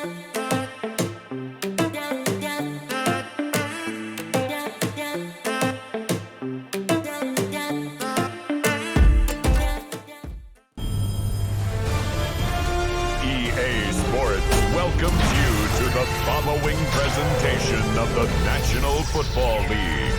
EA Sports welcomes you to the following presentation of the National Football League.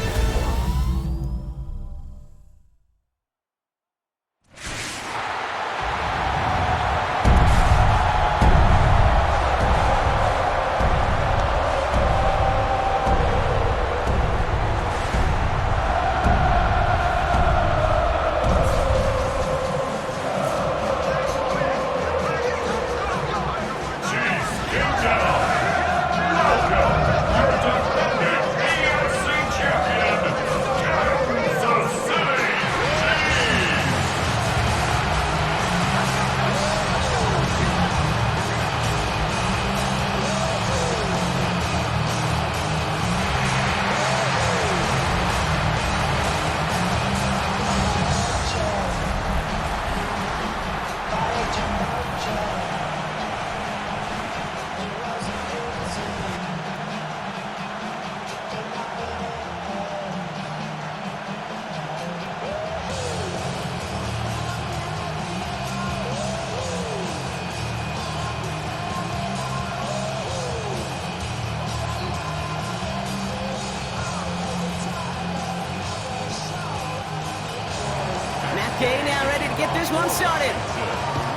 Okay, now ready to get this one started.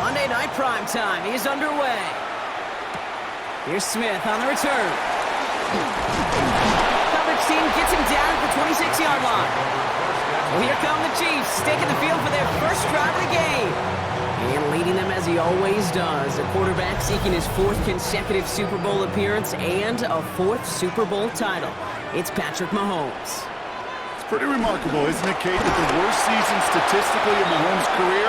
Monday night prime time is underway. Here's Smith on the return. Coverage team gets him down at the 26-yard line. Well, here come the Chiefs, taking the field for their first drive of the game. And leading them as he always does. A quarterback seeking his fourth consecutive Super Bowl appearance and a fourth Super Bowl title. It's Patrick Mahomes. Pretty remarkable, isn't it, Kate, that the worst season statistically in Mahomes' career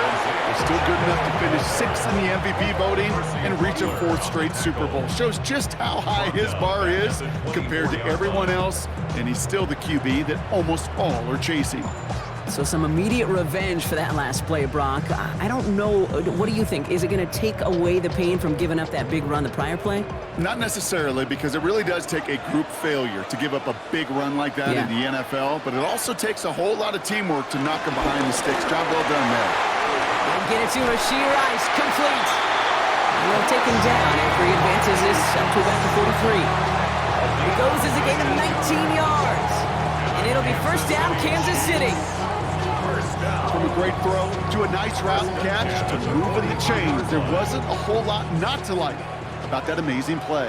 is still good enough to finish sixth in the MVP voting and reach a fourth straight Super Bowl. Shows just how high his bar is compared to everyone else, and he's still the QB that almost all are chasing. So some immediate revenge for that last play, Brock. I don't know. What do you think? Is it going to take away the pain from giving up that big run the prior play? Not necessarily, because it really does take a group failure to give up a big run like that in the NFL, but it also takes a whole lot of teamwork to knock him behind the sticks. Job well done there. And get it to Rashee Rice, complete. And they'll take him down after he advances this up to about the 43. He goes as a gain of 19 yards. And it'll be first down, Kansas City. From a great throw to a nice route and catch to moving the chains, there wasn't a whole lot not to like about that amazing play.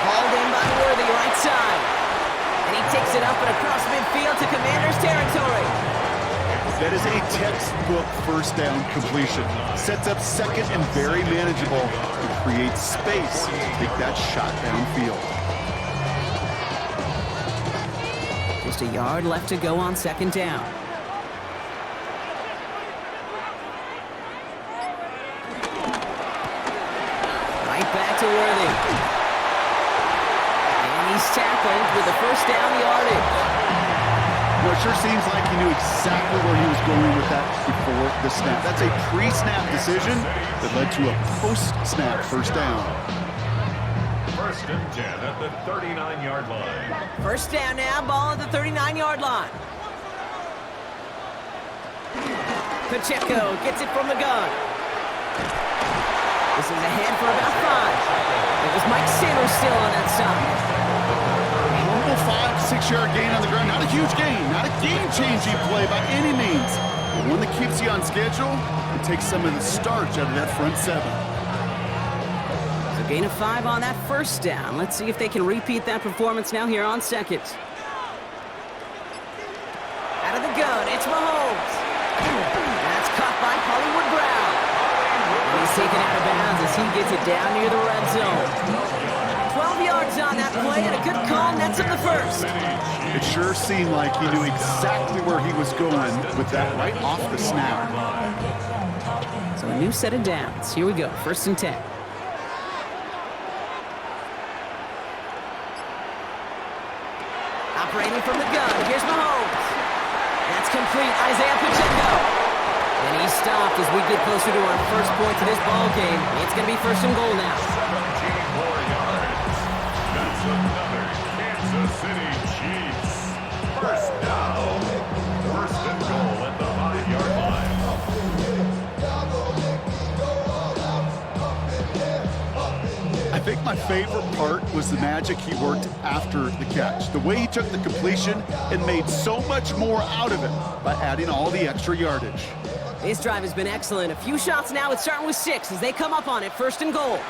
Hauled in by Worthy, right side. And he takes it up and across midfield to Commander's territory. That is a textbook first down completion. Sets up second and very manageable and creates space to take that shot downfield. Just a yard left to go on second down. Right back to Worthy. And he's tackled with the first down yardage. You know, it sure seems like he knew exactly where he was going with that before the snap. That's a pre-snap decision that led to a post-snap first down. First and 10 at the 39-yard line. First down now, ball at the 39-yard line. Pacheco gets it from the gun. This is ahead for about 5. It was Mike Saylor still on that side. Humble 5-6-yard gain on the ground. Not a huge gain, not a game-changing play by any means. But one that keeps you on schedule and takes some of the starch out of that front seven. So gain of 5 on that first down. Let's see if they can repeat that performance now here on second. Out of the gun, it's Mahomes. That's caught by Hollywood Brown. And he's taken out of bounds as he gets it down near the red zone. 12 yards on that play and a good call, nets him the first. It sure seemed like he knew exactly where he was going with that right off the snap. So a new set of downs. Here we go, first and 10. Operating from the gun, here's Mahomes. That's complete, Isaiah Pacheco. And he left as we get closer to our first point to this ball game. It's going to be first and goal now. 17 more yards. That's another Kansas City Chiefs. First down. First and goal at the 5-yard line. I think my favorite part was the magic he worked after the catch. The way he took the completion and made so much more out of it by adding all the extra yardage. This drive has been excellent. A few shots now. It's starting with 6 as they come up on it. First and goal. And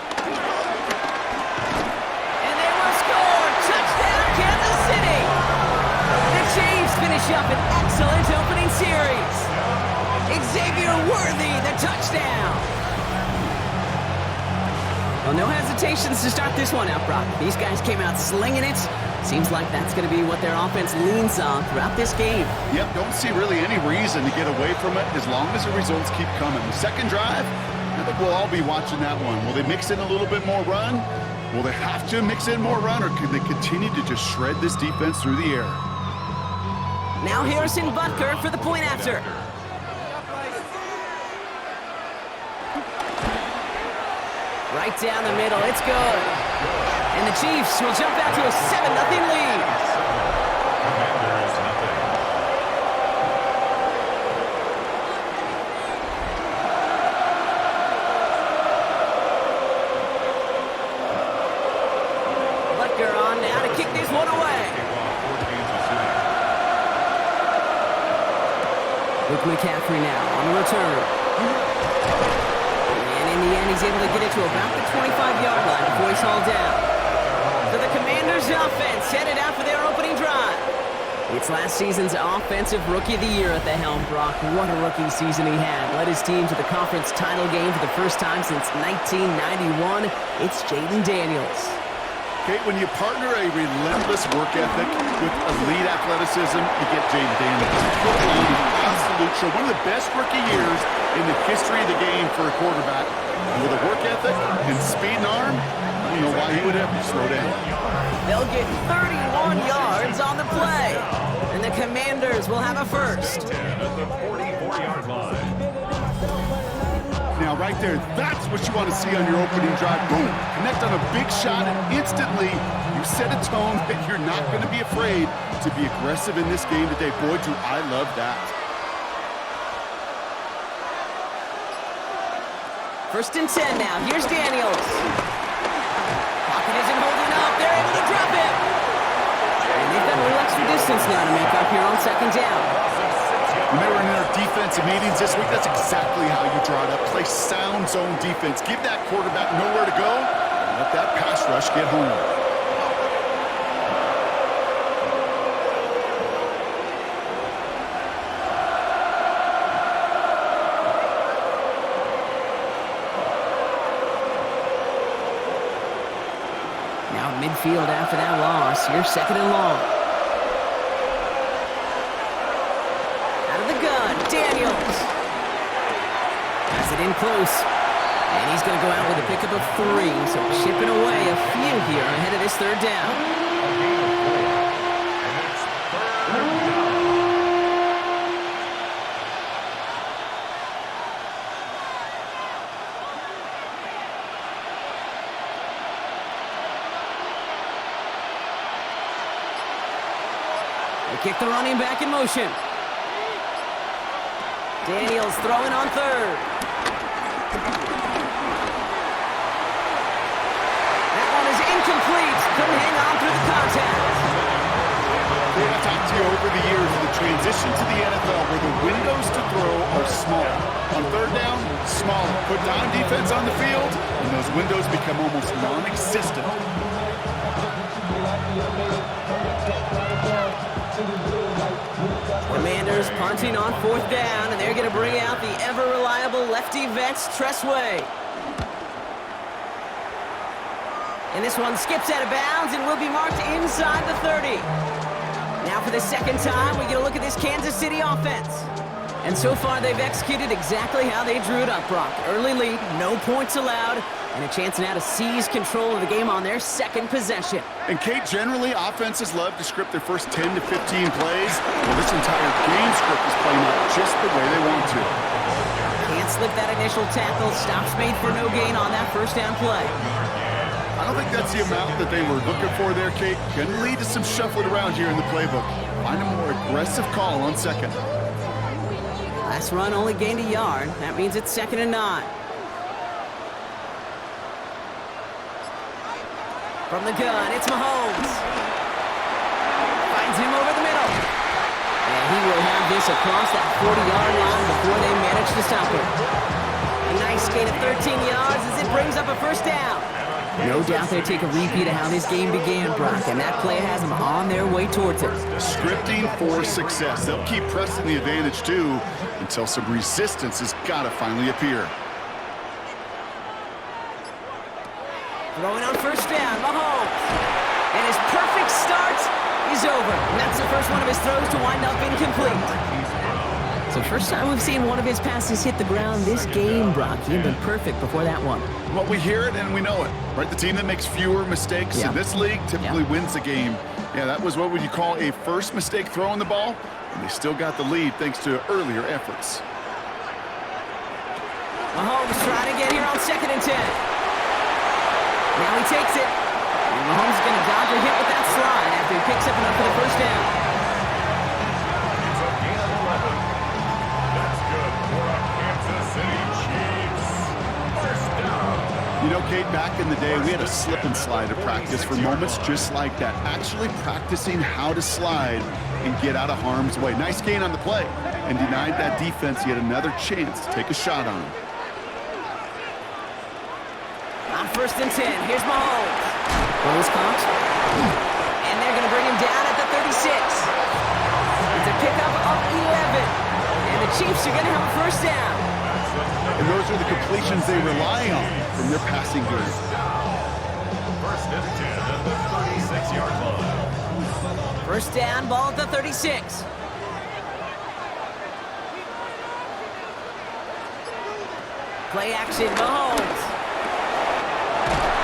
they will score. Touchdown, Kansas City. The Chiefs finish up an excellent opening series. Xavier Worthy, the touchdown. Well, no hesitations to start this one out, Brock. These guys came out slinging it. Seems like that's going to be what their offense leans on throughout this game. Yep, don't see really any reason to get away from it as long as the results keep coming. The second drive, I think we'll all be watching that one. Will they mix in a little bit more run? Will they have to mix in more run, or can they continue to just shred this defense through the air? Now Harrison Butker for the point after. Right down the middle, it's good. And the Chiefs will jump out to a 7-0 lead. Commanders, nothing. Butker on now to kick this one away. Luke McCaffrey now on the return. And in the end, he's able to get it to about the 25-yard line before he's hauled down. So the Commanders' offense headed out for their opening drive. It's last season's Offensive Rookie of the Year at the helm, Brock. What a rookie season he had. Led his team to the conference title game for the first time since 1991. It's Jaden Daniels. Kate, when you partner a relentless work ethic with elite athleticism, you get Jaden Daniels. Put on an absolute show. One of the best rookie years in the history of the game for a quarterback. And with a work ethic and speed and arm, I don't know why he would ever slow down. They'll get 31 yards on the play. And the Commanders will have a first. At the 44-yard line. Now, right there, that's what you want to see on your opening drive. Boom! Connect on a big shot, and instantly you set a tone that you're not going to be afraid to be aggressive in this game today. Boy, do I love that. First and 10 now. Here's Daniels. Pocket isn't holding up. They're able to drop it. And they've got a little extra distance now to make up here on second down. When they were in their defensive meetings this week, that's exactly how you draw it up. Play sound zone defense. Give that quarterback nowhere to go, and let that pass rush get home. Now midfield after that loss. Here's second and long. Daniels. Has it in close. And he's going to go out with a pickup of 3. So chipping away a few here ahead of this third down. They kick the running back in motion. Daniels throwing on third. That one is incomplete. Couldn't hang on through the contact. I've talked to you over the years of the transition to the NFL where the windows to throw are small. On third down, smaller. Put down defense on the field, and those windows become almost non-existent. Commanders punting on fourth down, and they're going to bring out the ever-reliable lefty vets, Tressway. And this one skips out of bounds and will be marked inside the 30. Now for the second time, we get a look at this Kansas City offense. And so far, they've executed exactly how they drew it up, Brock. Early lead, no points allowed, and a chance now to seize control of the game on their second possession. And Kate, generally, offenses love to script their first 10 to 15 plays. Well, this entire game script is playing out just the way they want to. Can't slip that initial tackle. Stops made for no gain on that first down play. I don't think that's the amount that they were looking for there, Kate. Going to lead to some shuffling around here in the playbook. Find a more aggressive call on second. Last run only gained a yard. That means it's 2nd and 9. From the gun, it's Mahomes. Finds him over the middle. And he will have this across that 40-yard line before they manage to stop him. A nice gain of 13 yards as it brings up a first down. No doubt they take a repeat of how this game began, Brock, and that play has them on their way towards it. Scripting for success. They'll keep pressing the advantage, too, until some resistance has got to finally appear. Throwing on first down, Mahomes. And his perfect start is over. And that's the first one of his throws to wind up incomplete. So first time we've seen one of his passes hit the ground this game, Brock. He'd been perfect before that one. Well, we hear it and we know it, right? The team that makes fewer mistakes in this league typically wins the game. Yeah, that was what would you call a first mistake throwing the ball, and they still got the lead thanks to earlier efforts. Mahomes trying to get here on 2nd and 10. Now he takes it. And Mahomes is going to dodge a hit with that slide after he picks up enough for the first down. It's a gain of 11. That's good for a Kansas City Chiefs. First down. You know, Kate, back in the day, we had a slip and slide at practice for moments just like that. Actually practicing how to slide and get out of harm's way. Nice gain on the play and denied that defense yet another chance to take a shot on him. On 1st and 10, here's Mahomes. Well, he's caught. And they're going to bring him down at the 36. It's a pickup of 11. And the Chiefs are going to have a first down. And those are the completions they rely on from their passing game. First and 10 at the 36-yard line. First down, ball at the 36. Play action, Mahomes.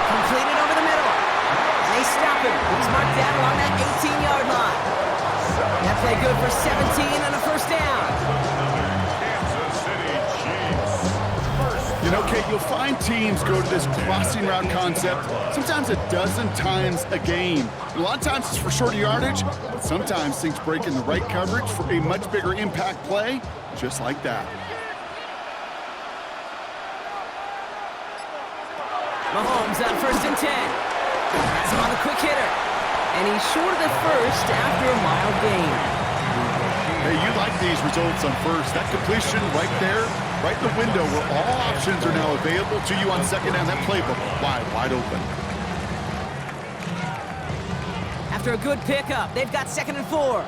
Completed over the middle. And they stop him. He's marked down along that 18-yard line. That play good for 17 and a first down. Kansas City Chiefs. You know, Kate, you'll find teams go to this crossing route concept sometimes a dozen times a game. And a lot of times it's for shorter yardage, but sometimes things break in the right coverage for a much bigger impact play, just like that. Mahomes on 1st and 10. Has him on the quick hitter. And he's short of the first after a mild gain. Hey, you like these results on first. That completion right there, right in the window where all options are now available to you on second down. That playbook wide open. After a good pickup, they've got 2nd and 4.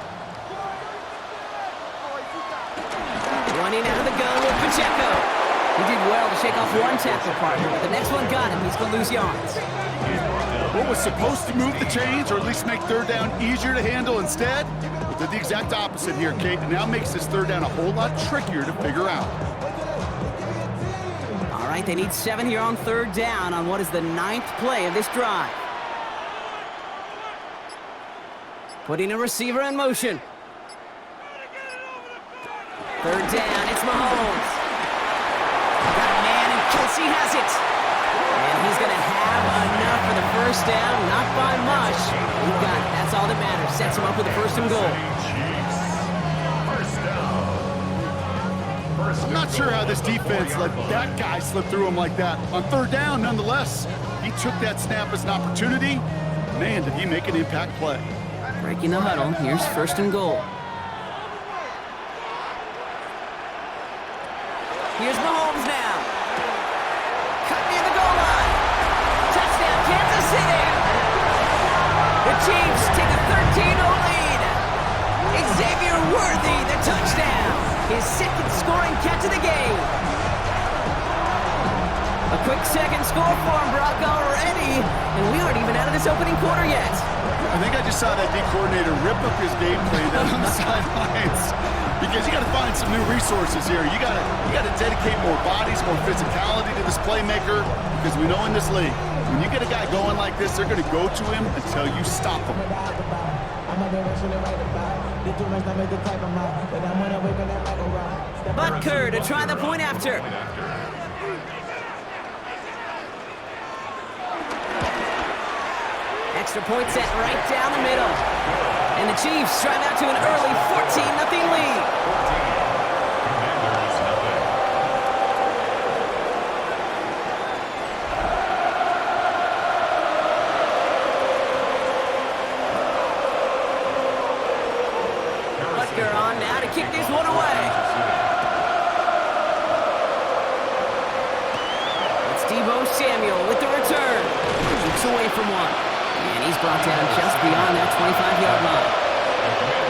Running out of the gun with Pacheco. He did well to shake off one tackle partner, but the next one got him. He's going to lose yards. What was supposed to move the chains, or at least make third down easier to handle instead, but did the exact opposite here, Kate. It now makes this third down a whole lot trickier to figure out. All right, they need 7 here on 3rd down on what is the 9th play of this drive. Putting a receiver in motion. 3rd down, it's Mahomes. Kelsey has it. And he's going to have enough for the first down. Not by much. He got it. That's all that matters. Sets him up with the 1st and goal. I'm not sure how this defense let that guy slip through him like that. On 3rd down, nonetheless, he took that snap as an opportunity. Man, did he make an impact play. Breaking the huddle. Here's 1st and goal. Here's Mahomes now. Cut near the goal line. Touchdown, Kansas City. The Chiefs take a 13-0 lead. Xavier Worthy, the touchdown. His 2nd scoring catch of the game. A quick 2nd score for him, Brock, already. And we aren't even out of this opening quarter yet. I think I just saw that D coordinator rip up his game plan down on the sidelines. Because you got to find some new resources here. You got to dedicate more bodies, more physicality to this playmaker. Because we know in this league, when you get a guy going like this, they're going to go to him until you stop him. Butker to try the point after. Extra point set right down the middle. And the Chiefs drive out to an early 14-0 lead. Butker on now to kick this one away. It's Deebo Samuel with the return. Keeps away from one. And he's brought down just beyond that 25-yard line.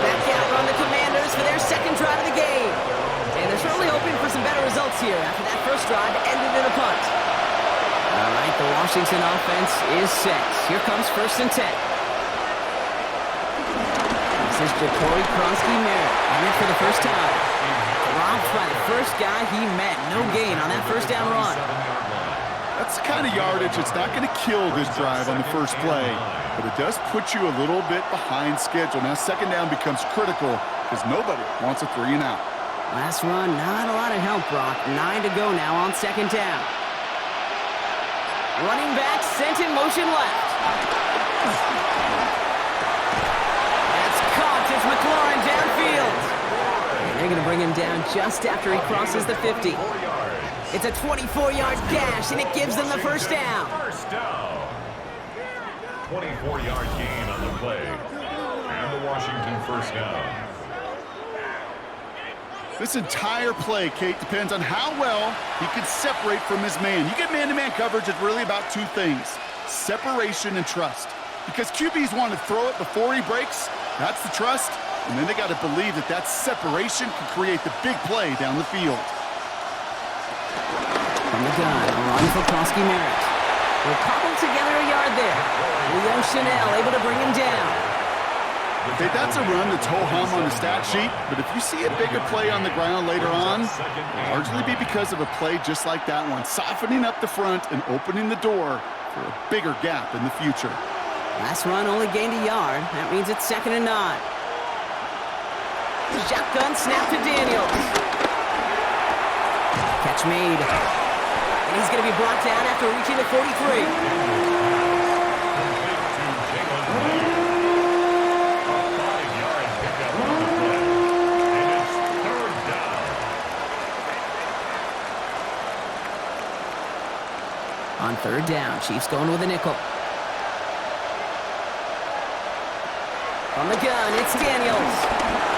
Back out run the Commanders for their second drive of the game. And they're certainly hoping for some better results here after that first drive ended in a punt. All right, the Washington offense is set. Here comes 1st and 10. This is Jacory Kronsky-Merritt. And that's for the first time. Robbed by the first guy he met. No gain on that first down run. That's the kind of yardage that's not going to kill this drive on the first play, but it does put you a little bit behind schedule. Now, second down becomes critical because nobody wants a 3-and-out. Last run, not a lot of help, Brock. 9 to go now on second down. Running back sent in motion left. That's caught. It's McLaurin downfield. And they're going to bring him down just after he crosses the 50. It's a 24-yard gash, and it gives them the first down. First down. 24-yard gain on the play. And the Washington first down. This entire play, Kate, depends on how well he can separate from his man. You get man-to-man coverage, it's really about two things: separation and trust. Because QBs want to throw it before he breaks, that's the trust, and then they got to believe that that separation can create the big play down the field. From the gun, a run for Kronsky-Merritt. We'll cobble together a yard there. Leo Chanel able to bring him down. Okay, that's a run that's ho-hum on the stat sheet, but if you see a bigger play on the ground later on, it'll largely be because of a play just like that one, softening up the front and opening the door for a bigger gap in the future. Last run only gained a yard. That means it's 2nd and 9. Shotgun snap to Daniels. Catch made. And he's going to be brought down after reaching the 43. On 3rd down, Chiefs going with a nickel. From the gun, it's Daniels.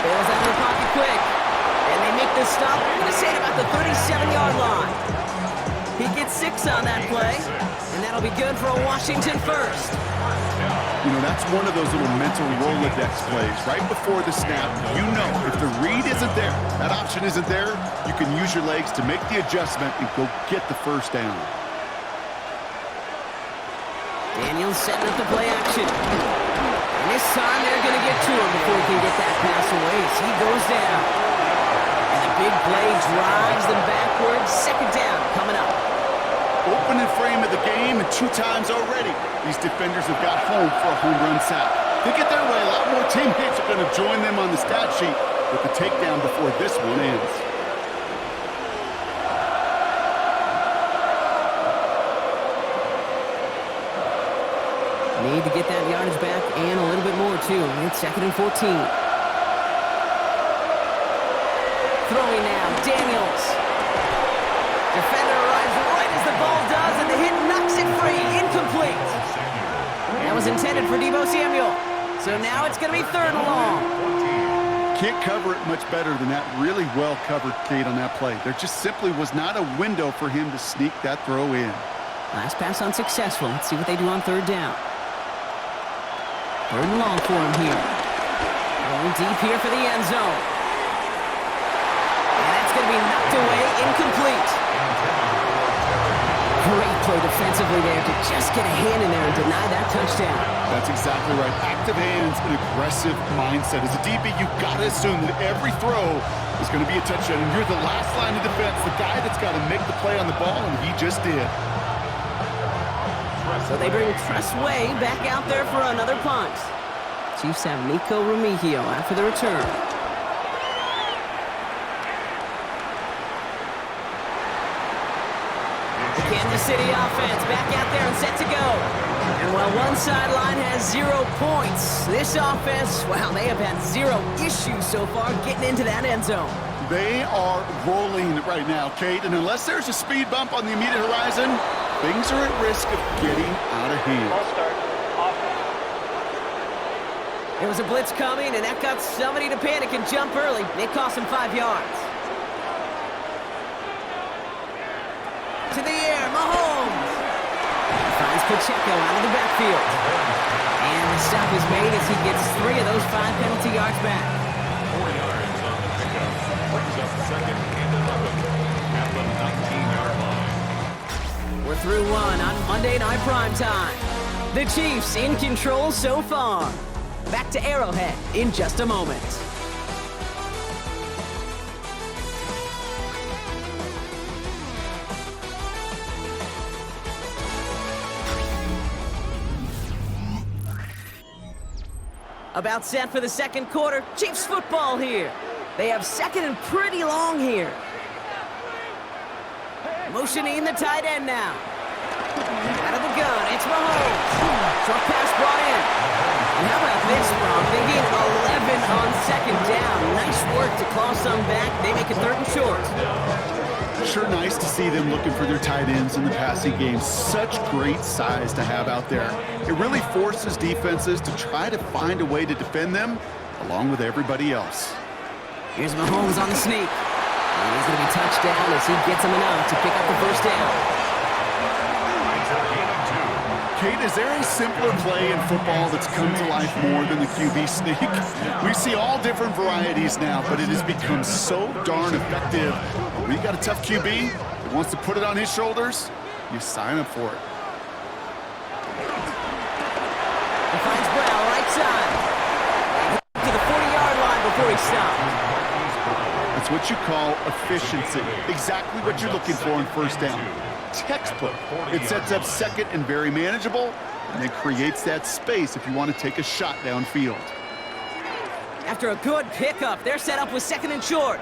Bails out of the pocket quick. And they make the stop. I'm going to say about the 37-yard line. He gets 6 on that play. And that'll be good for a Washington first. You know, that's one of those little mental Rolodex plays. Right before the snap, you know if the read isn't there, that option isn't there, you can use your legs to make the adjustment and go get the first down. Daniels setting up the play action. And this time they're going to get to him before he can get that pass away. So he goes down. And the big play drives them backwards. 2nd down coming up. Opening frame of the game, and 2 times already, these defenders have got home for a home run sack. They get their way. A lot more teammates are going to join them on the stat sheet with the takedown before this one ends. Need to get that yardage back and a little bit more, too. It's 2nd and 14. Throwing now, Daniels. Defender arrives right as the ball does, and the hit knocks it free. Incomplete. That was intended for Deebo Samuel. So now it's going to be 3rd and long. Can't cover it much better than that. Really well covered, Kate, on that play. There just simply was not a window for him to sneak that throw in. Last pass unsuccessful. Let's see what they do on 3rd down. 3rd and long for him here. Going deep here for the end zone. And that's going to be knocked away, incomplete. Great play defensively there to just get a hand in there and deny that touchdown. That's exactly right. Active hands and aggressive mindset. As a DB, you've got to assume that every throw is going to be a touchdown. And you're the last line of defense, the guy that's got to make the play on the ball, and he just did. So they bring Tressway back out there for another punt. Chiefs have Nico Remigio out for the return. The Kansas City offense back out there and set to go. And while one sideline has 0 points, this offense, wow, they have had 0 issues so far getting into that end zone. They are rolling right now, Kate, and unless there's a speed bump on the immediate horizon, things are at risk of getting out of hand. There was a blitz coming, and that got somebody to panic and jump early. It cost him 5 yards. To the air, Mahomes. Finds Pacheco out of the backfield. And the stop is made as he gets 3 of those 5 penalty yards back. 4 yards on the pickup. Brings up 2nd and 11 at the 19-yard line. We're through 1 on Monday Night Primetime. The Chiefs in control so far. Back to Arrowhead in just a moment. About set for the second quarter. Chiefs football here. They have 2nd and pretty long here. Motioning the tight end now. Out of the gun, it's Mahomes. Short pass brought in. And how about this, Rob? They gain 11 on 2nd down. Nice work to claw some back. They make it 3rd and short. Sure nice to see them looking for their tight ends in the passing game. Such great size to have out there. It really forces defenses to try to find a way to defend them along with everybody else. Here's Mahomes on the sneak. And he's going to be touchdown as he gets him enough to pick up the 1st down. Kate, is there a simpler play in football that's come to life more than the QB sneak? We see all different varieties now, but it has become so darn effective. When you got a tough QB that wants to put it on his shoulders, you sign up for it. He finds Brown right side. To the 40-yard line before he stopped. That's what you call efficiency. Exactly what you're looking for in 1st down. Textbook. It sets up 2nd and very manageable, and it creates that space if you want to take a shot downfield. After a good pickup, they're set up with 2nd and short.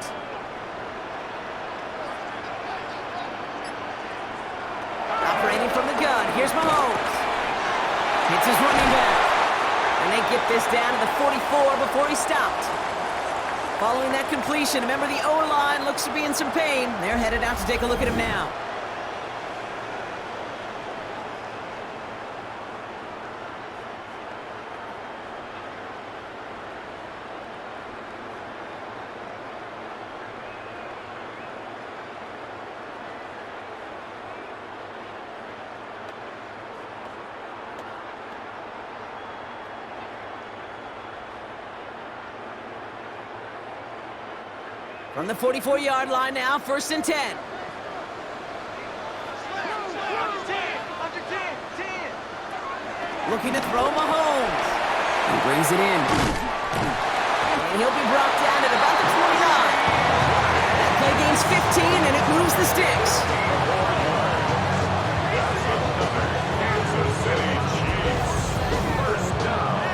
Operating from the gun, here's Mahomes. Hits his running back. And they get this down to the 44 before he stopped. Following that completion, remember the O-line looks to be in some pain. They're headed out to take a look at him now. From the 44-yard line now, 1st and 10. Looking to throw Mahomes. He brings it in. And he'll be brought down at about the 29. That play gains 15, and it moves the sticks. Kansas City Chiefs. 1st down.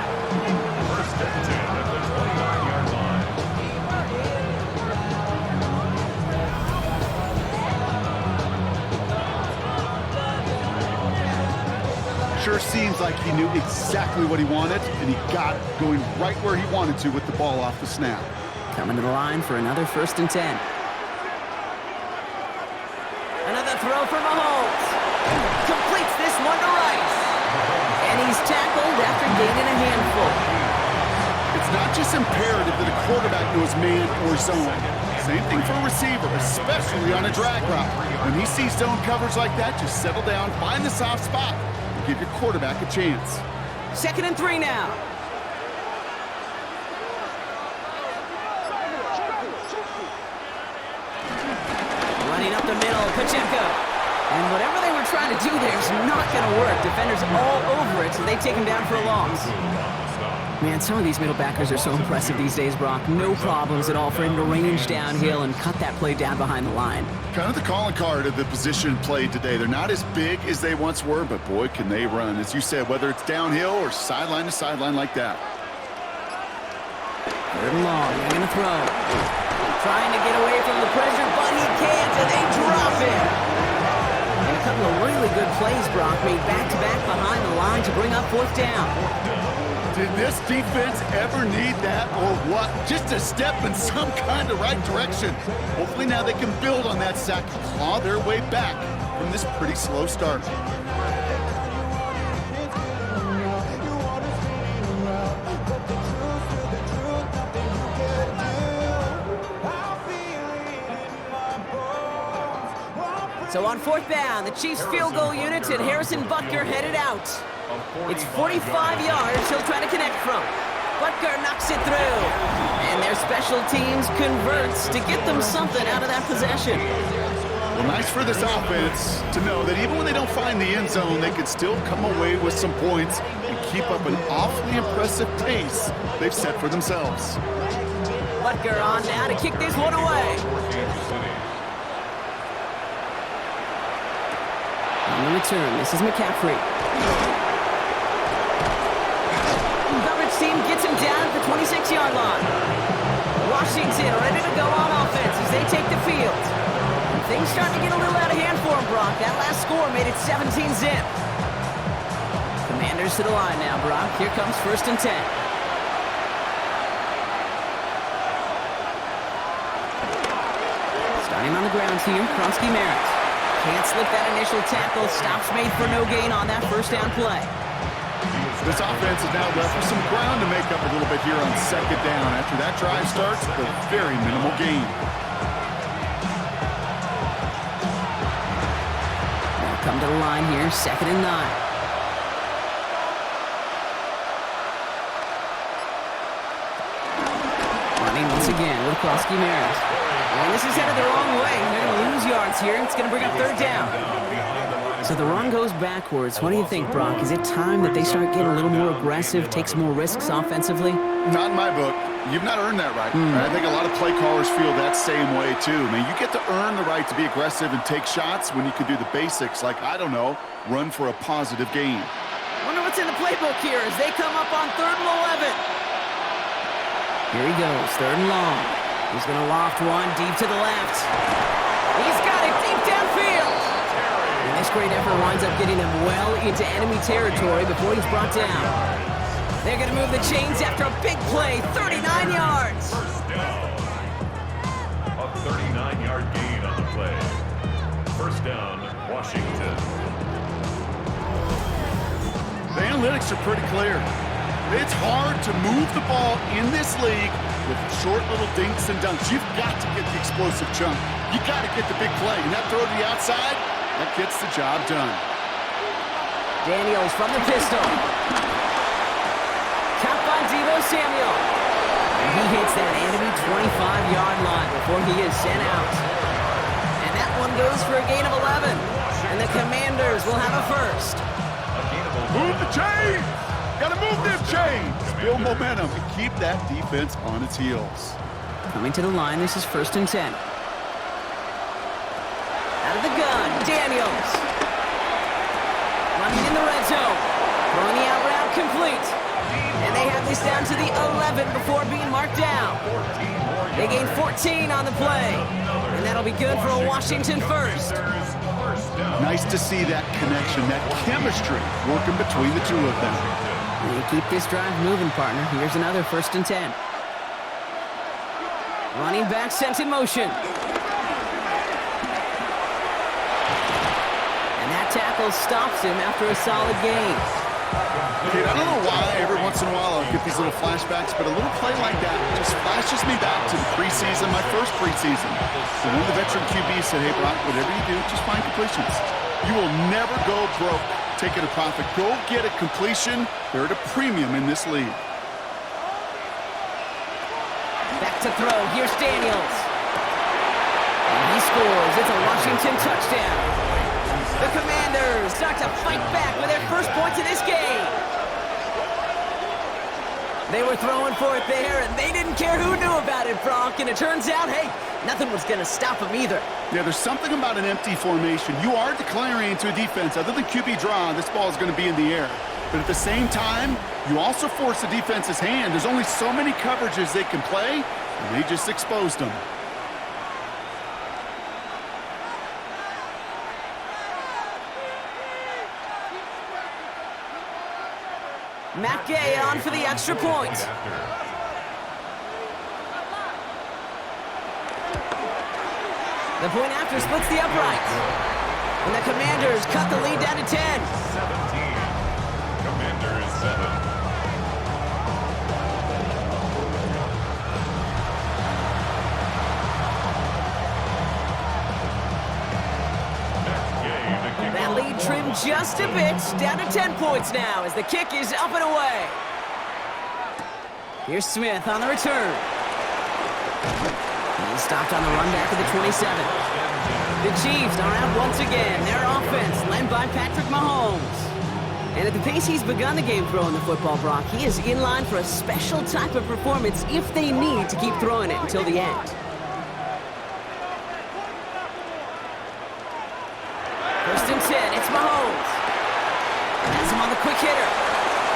1st and 10 at the 29-yard line. Sure seems like he knew exactly what he wanted, and he got going right where he wanted to with the ball off the snap. Coming to the line for another 1st and 10. Another throw for Mahomes. Completes this one to Rice. And he's tackled after gaining a handful. It's not just imperative that a quarterback knows man or zone. Same thing for a receiver, especially on a drag route. When he sees zone coverage like that, just settle down, find the soft spot, and give your quarterback a chance. 2nd and 3 now. Running up the middle, Pacheco. And whatever they were trying to do there is not going to work. Defenders all over it, so they take him down for a loss. Man, some of these middle backers are so impressive these days, Brock. No problems at all for him to range downhill and cut that play down behind the line. Kind of the calling card of the position played today. They're not as big as they once were, but boy, can they run. As you said, whether it's downhill or sideline to sideline like that. Third and long. They're going to throw. Trying to get away from the pressure, but he can't, and they drop it. And a couple of really good plays, Brock, made back-to-back behind the line to bring up fourth down. Did this defense ever need that or what? Just a step in some kind of right direction. Hopefully now they can build on that sack and claw their way back from this pretty slow start. So on fourth down, the Chiefs field goal units and Harrison Butker headed out. It's 45 yards he'll try to connect from. Butker knocks it through. And their special teams converts to get them something out of that possession. Well, nice for this offense to know that even when they don't find the end zone, they can still come away with some points and keep up an awfully impressive pace they've set for themselves. Butker on now to kick this one away. On the return, this is McCaffrey. Coverage team gets him down at the 26-yard line. Washington ready to go on offense as they take the field. Things starting to get a little out of hand for him, Brock. That last score made it 17-zip. Commanders to the line now, Brock. Here comes 1st and 10. Starting on the ground here, Kronsky Merritt. Can't slip that initial tackle. Stops made for no gain on that first down play. This offense is now left with some ground to make up a little bit here on 2nd down. After that drive starts, the very minimal gain. Now come to the line here, 2nd and 9. Running once again with Kronsky Merritt. And this is headed the wrong way. They're going to lose yards here. It's going to bring up 3rd down. So the run goes backwards. What do you think, Brock? Is it time that they start getting a little more aggressive, take some more risks offensively? Not in my book. You've not earned that right. I think a lot of play callers feel that same way, too. I mean, you get to earn the right to be aggressive and take shots when you can do the basics, like, I don't know, run for a positive gain. Wonder what's in the playbook here as they come up on 3rd and 11. Here he goes, 3rd and long. He's going to loft one deep to the left. He's got it deep downfield. And this great effort winds up getting him well into enemy territory before he's brought down. They're going to move the chains after a big play, 39 yards. First down. A 39-yard gain on the play. First down, Washington. The analytics are pretty clear. It's hard to move the ball in this league with short little dinks and dunks. You've got to get the explosive chunk. You got to get the big play. And that throw to the outside, that gets the job done. Daniels from the pistol. Caught by Deebo Samuel. And he hits that enemy 25-yard line before he is sent out. And that one goes for a gain of 11. And the Commanders will have a first. Move the chains! Got to move them chains! Build momentum and keep that defense on its heels. Coming to the line, this is 1st and 10. Out of the gun, Daniels. Running in the red zone. Throwing the out route complete. And they have this down to the 11 before being marked down. They gain 14 on the play. And that'll be good for a Washington first. Nice to see that connection, that chemistry working between the two of them. They keep this drive moving, partner. Here's another 1st and 10. Running back sent in motion. And that tackle stops him after a solid gain. Kid, I don't know why every once in a while I'll get these little flashbacks, but a little play like that just flashes me back to the preseason, my first preseason. So one of the veteran QBs said, hey, Brock, whatever you do, just find completions. You will never go broke taking a profit. Go get a completion. They're at a premium in this league. Back to throw. Here's Daniels. And he scores. It's a Washington touchdown. The Commanders start to fight back with their first points of this game. They were throwing for it there, and they didn't care who knew about it, Brock. And it turns out, hey, nothing was going to stop them either. Yeah, there's something about an empty formation. You are declaring to a defense, other than QB draw, this ball is going to be in the air. But at the same time, you also force the defense's hand. There's only so many coverages they can play, and they just exposed them. Matt Gay on for the extra point. The point after splits the uprights. And the Commanders cut the lead down to 10. 17. Commanders 7. That lead trimmed just a bit, down to 10 points now as the kick is up and away. Here's Smith on the return. He's stopped on the run back of the 27. The Chiefs are out once again. Their offense led by Patrick Mahomes. And at the pace he's begun the game throwing the football, Brock, he is in line for a special type of performance if they need to keep throwing it until the end. First and 10, it's Mahomes. Has him on the quick hitter.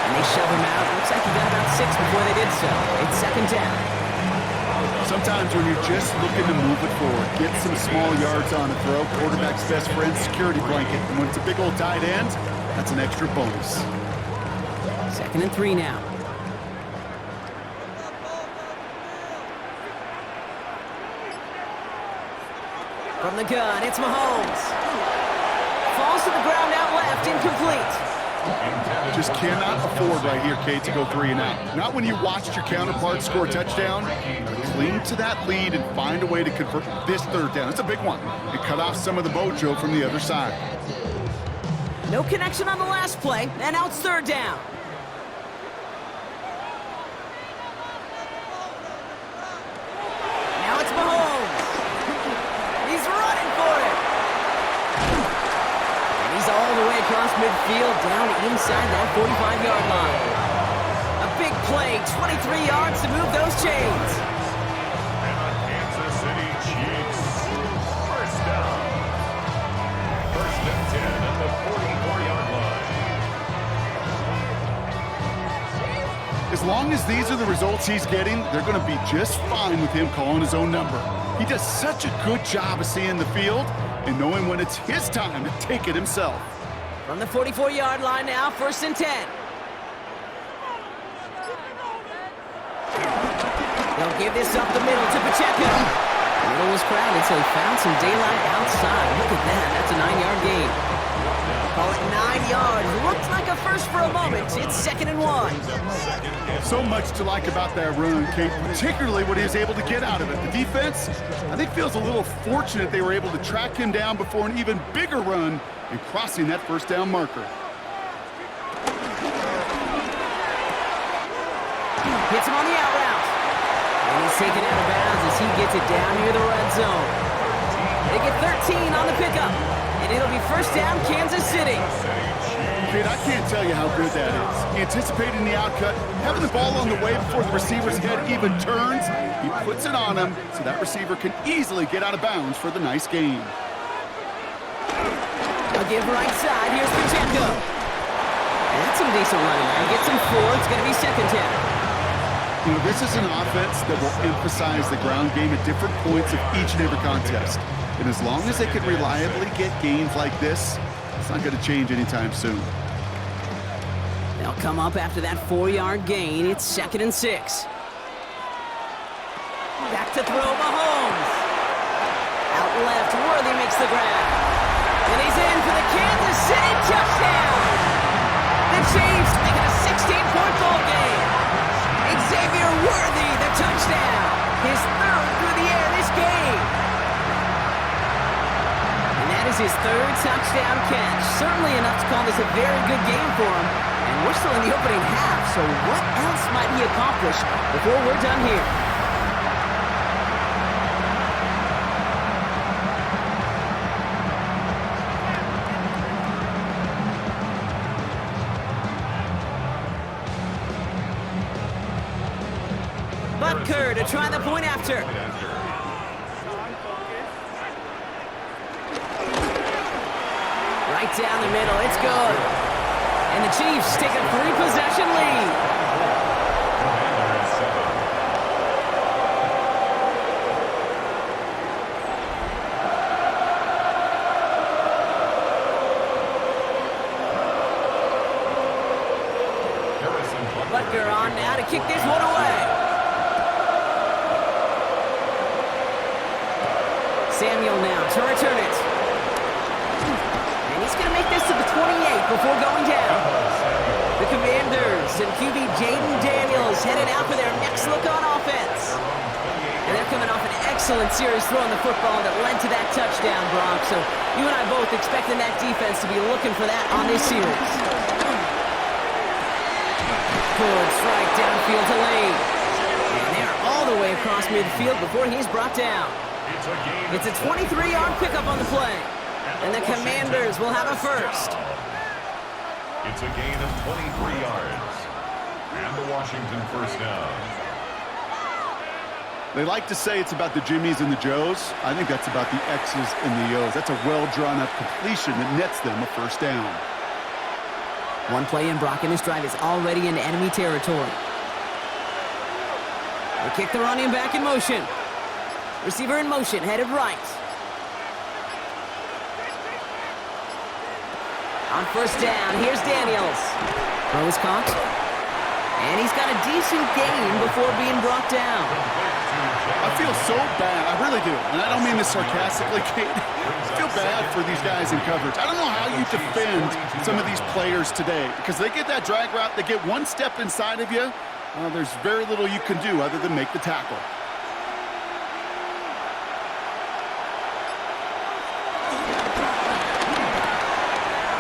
And they shove him out. Looks like he got about 6 before they did so. It's second down. Sometimes when you're just looking to move it forward, get some small yards on the throw, quarterback's best friend, security blanket. And when it's a big old tight end, that's an extra bonus. Second and 3 now. From the gun, it's Mahomes. Falls to the ground out left, incomplete. Just cannot afford right here, Kate, to go 3 and out. Not when you watched your counterpart score a touchdown. Cling to that lead and find a way to convert this third down. It's a big one. And cut off some of the mojo from the other side. No connection on the last play, and now it's third down. Now it's Mahomes. He's running for it. And he's all the way across midfield, down inside that 45-yard line. A big play, 23 yards to move those chains. And the Kansas City Chiefs. First down. First and 10 at the 44-yard line. As long as these are the results he's getting, they're going to be just fine with him calling his own number. He does such a good job of seeing the field and knowing when it's his time to take it himself. From the 44-yard line now, first and 10. They'll give this up the middle to Pacheco. The middle was crowded, so he found some daylight outside. Look at that. That's a 9-yard gain. Call it 9 yards. Looked like a first for a moment. It's second and 1. So much to like about that run, Kate, particularly what he was able to get out of it. The defense, I think, feels a little fortunate they were able to track him down before an even bigger run and crossing that first down marker. Hits him on the out route. And he's taken out of bounds as he gets it down near the red zone. They get 13 on the pickup. And it'll be first down, Kansas City. Kate, I can't tell you how good that is. Anticipating the outcut, having the ball on the way before the receiver's head even turns, he puts it on him so that receiver can easily get out of bounds for the nice gain. I'll give right side. Here's Pacheco. That's some decent running. He gets him 4. It's going to be second down. You know, this is an offense that will emphasize the ground game at different points of each and every contest. And as long as they can reliably get gains like this, it's not going to change anytime soon. They'll come up after that 4-yard gain. It's second and 6. Back to throw Mahomes. Out left, Worthy makes the grab. And he's in for the Kansas City touchdown. The Chiefs make it a 16-point ball game. Xavier Worthy, the touchdown. His third through the air this game. And that is his third touchdown catch. Certainly enough to call this a very good game for him. And we're still in the opening half, so what else might he accomplish before we're done here? Baker to try the point after. Right down the middle, it's good. And the Chiefs take a 3-possession lead. Butker on now to kick this one away. Samuel now to return it. And he's going to make this to the 28 before going down. The Commanders and QB Jaden Daniels headed out for their next look on offense. And they're coming off an excellent series throwing the football that led to that touchdown, Brock. So you and I both expecting that defense to be looking for that on this series. Good strike downfield to Lane. And they're all the way across midfield before he's brought down. It's a 23-yard pickup on the play. And the Commanders will have a first. It's a gain of 23 yards. And the Washington first down. They like to say it's about the Jimmies and the Joes. I think that's about the X's and the O's. That's a well-drawn-up completion that nets them a first down. One play in, Brock, and this drive is already in enemy territory. They kick the running back in motion. Receiver in motion, headed right. On first down, here's Daniels. Throw is caught. And he's got a decent gain before being brought down. I feel so bad. I really do. And I don't mean this sarcastically, Kate. I feel bad for these guys in coverage. I don't know how you defend some of these players today because they get that drag route, they get one step inside of you. There's very little you can do other than make the tackle.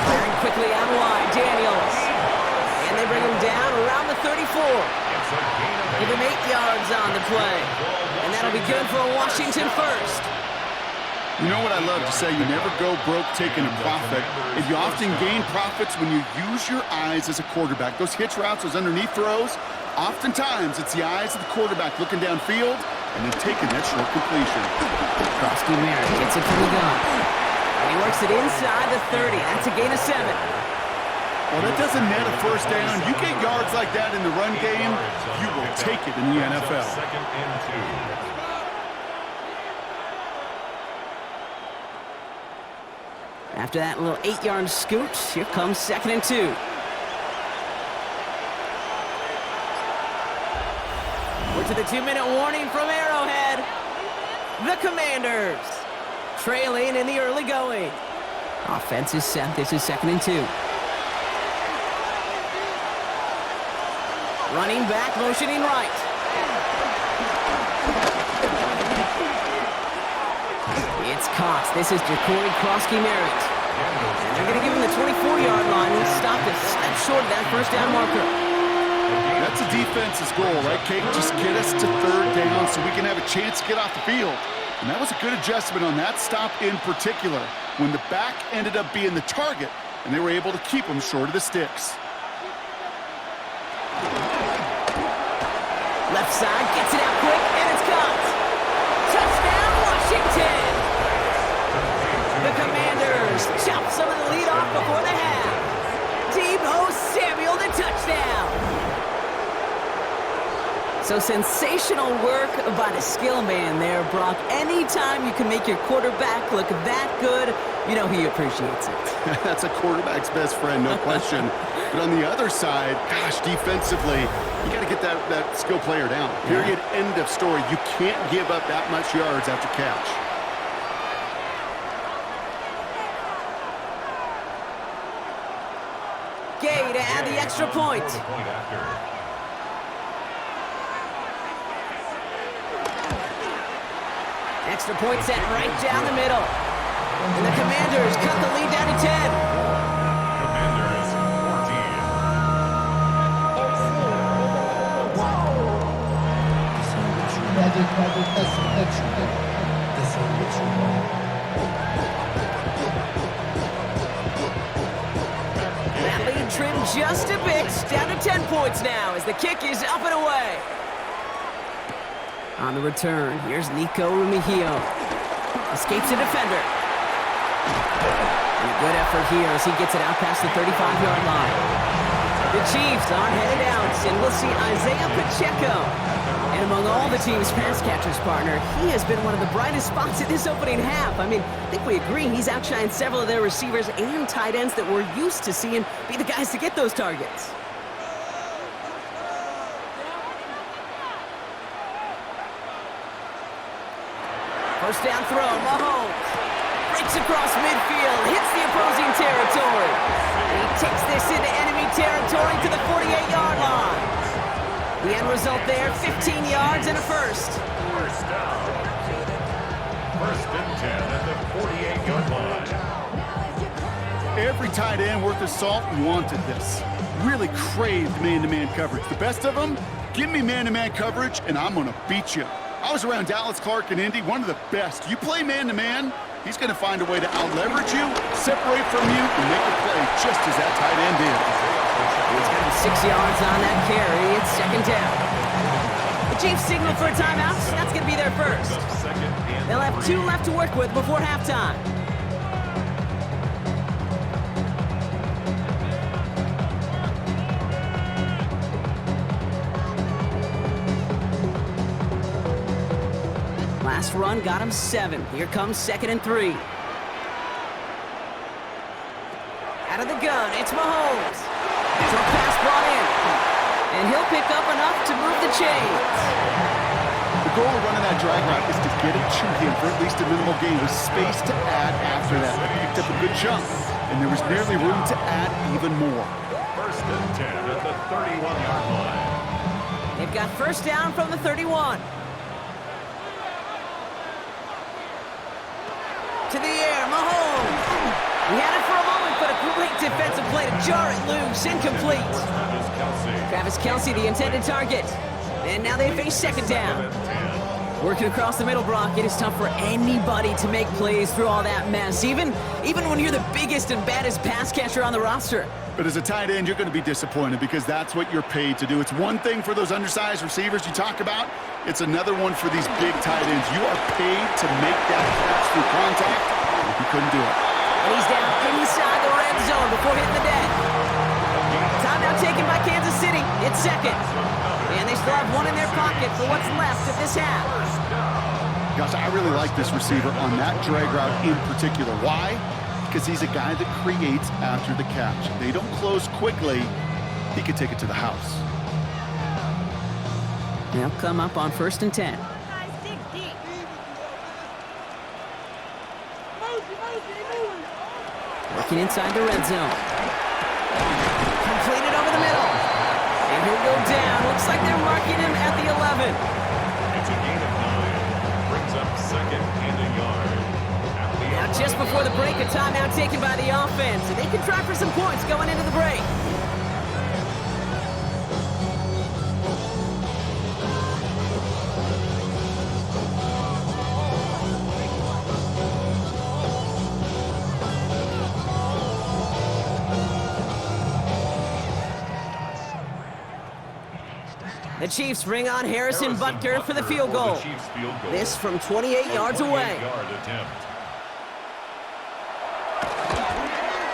Clearing quickly out wide, Daniels. And they bring him down around the 34. Give him 8 yards on the play. And that'll be good for a Washington first. You know what I love to say? You never go broke taking a profit. And you often gain profits when you use your eyes as a quarterback. Those hitch routes, those underneath throws, oftentimes it's the eyes of the quarterback looking downfield and then taking that short completion. Krosky Merritt gets it from the gun. And he works it inside the 30. That's a gain of 7. Well, that doesn't net a first down. You get yards like that in the run game, you will take it in the NFL. Second and 2. After that little 8-yard scoot, here comes 2nd and 2. We're to the 2-minute warning from Arrowhead. The Commanders trailing in the early going. Offense is set. This is 2nd and 2. Running back, motioning right. It's caught. This is Krosky Merritt. And they're going to give him the 24-yard line. He stopped it short of that first down marker. That's a defense's goal, right, Kate? Just get us to 3rd down so we can have a chance to get off the field. And that was a good adjustment on that stop in particular when the back ended up being the target and they were able to keep him short of the sticks. Left side, gets it out quick, and it's caught. Touchdown, Washington! The Commanders chop some of the lead off before the half. Deebo Samuel, the touchdown. So sensational work by the skill man there, Brock. Anytime you can make your quarterback look that good, you know he appreciates it. That's a quarterback's best friend, no question. But on the other side, gosh, defensively, you got to get that skill player down. Period, end of story. You can't give up that much yards after catch. Gay to add the extra point. Extra point set right down the middle. And the Commanders cut the lead down to 10. Commanders 14. That lead trimmed just a bit, down to 10 points now as the kick is up and away. On the return, here's Nico Rumihio. Escapes a defender. And a good effort here as he gets it out past the 35-yard line. The Chiefs are headed out, and we'll see Isaiah Pacheco. And among all the team's pass catchers, partner, he has been one of the brightest spots in this opening half. I mean, I think we agree he's outshined several of their receivers and tight ends that we're used to seeing be the guys to get those targets. First down throw, Mahomes breaks across midfield, hits the opposing territory. He takes this into enemy territory to the 48-yard line. The end result there, 15 yards and a first. First down. First and 10 at the 48-yard line. Every tight end worth his salt wanted this. Really craved man-to-man coverage. The best of them, give me man-to-man coverage and I'm going to beat you. I was around Dallas Clark and Indy, one of the best. You play man-to-man, he's going to find a way to out-leverage you, separate from you, and make a play just as that tight end did. He's got him 6 yards on that carry. It's second down. The Chiefs signal for a timeout. That's going to be their first. They'll have 2 left to work with before halftime. Last run got him 7. Here comes second and 3. Out of the gun, it's Mahomes. Short pass brought in. And he'll pick up enough to move the chains. The goal of running that drag route is to get it to him for at least a minimal gain with space to add after that. They picked up a good chunk, and there was nearly room to add even more. First and 10 at the 31-yard line. They've got first down from the 31. To the air, Mahomes. He had it for a moment, but a great defensive play to jar it loose, incomplete. Travis Kelce, the intended target. And now they face second down. Working across the middle, Brock, it is tough for anybody to make plays through all that mess, even when you're the biggest and baddest pass catcher on the roster. But as a tight end, you're going to be disappointed because that's what you're paid to do. It's one thing for those undersized receivers you talk about. It's another one for these big tight ends. You are paid to make that catch through contact. You couldn't do it. And he's down inside the red zone before hitting the deck. Timeout taken by Kansas City. It's second. And they still have one in their pocket for what's left of this half. Gosh, I really like this receiver on that drag route in particular. Why? Because he's a guy that creates after the catch. If they don't close quickly, he could take it to the house. They'll come up on first and 10. Working inside the red zone. Completed over the middle. And he'll go down. Looks like they're marking him at the 11. It's a gain of 9. Brings up second and a yard. Now just before the break, a timeout taken by the offense. And they can try for some points going into the break. The Chiefs bring on Harrison Butker for the field goal. This from 28 yards away.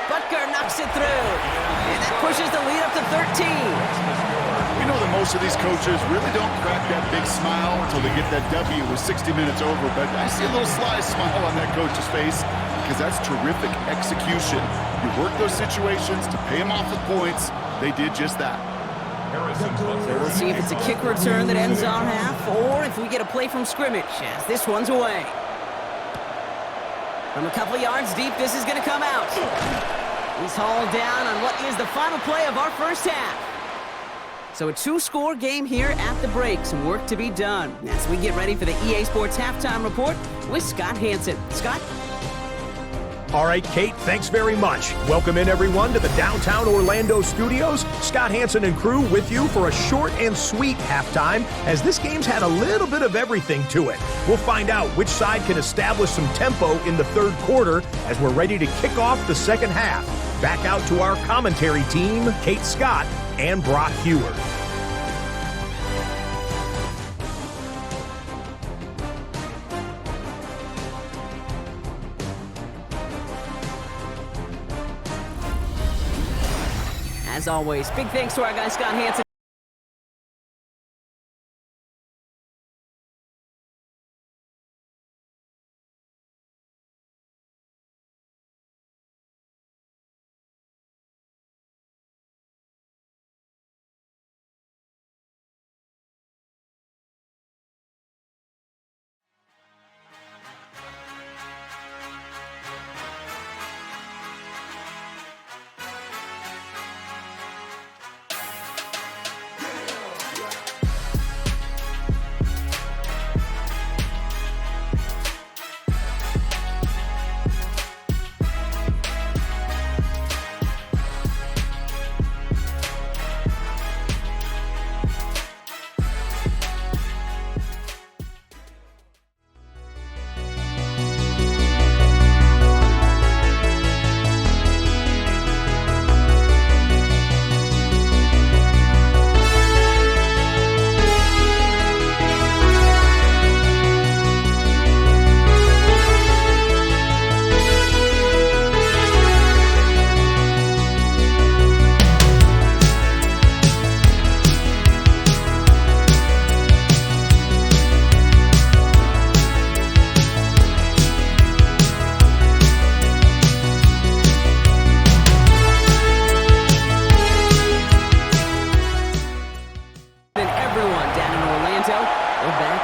Butker knocks it through. And that pushes the lead up to 13. We know that most of these coaches really don't crack that big smile until they get that W with 60 minutes over. But I see a little sly smile on that coach's face because that's terrific execution. You work those situations to pay them off with points. They did just that. So we'll see if it's a kick return that ends on half, or if we get a play from scrimmage, as this one's away. From a couple yards deep, this is going to come out. He's hauled down on what is the final play of our first half. So a 2-score game here at the break. Some work to be done as we get ready for the EA Sports Halftime Report with Scott Hansen. Scott? All right, Kate, thanks very much. Welcome in, everyone, to the downtown Orlando studios. Scott Hansen and crew with you for a short and sweet halftime, as this game's had a little bit of everything to it. We'll find out which side can establish some tempo in the third quarter as we're ready to kick off the second half. Back out to our commentary team, Kate Scott and Brock Hewer. As always, big thanks to our guy Scott Hansen.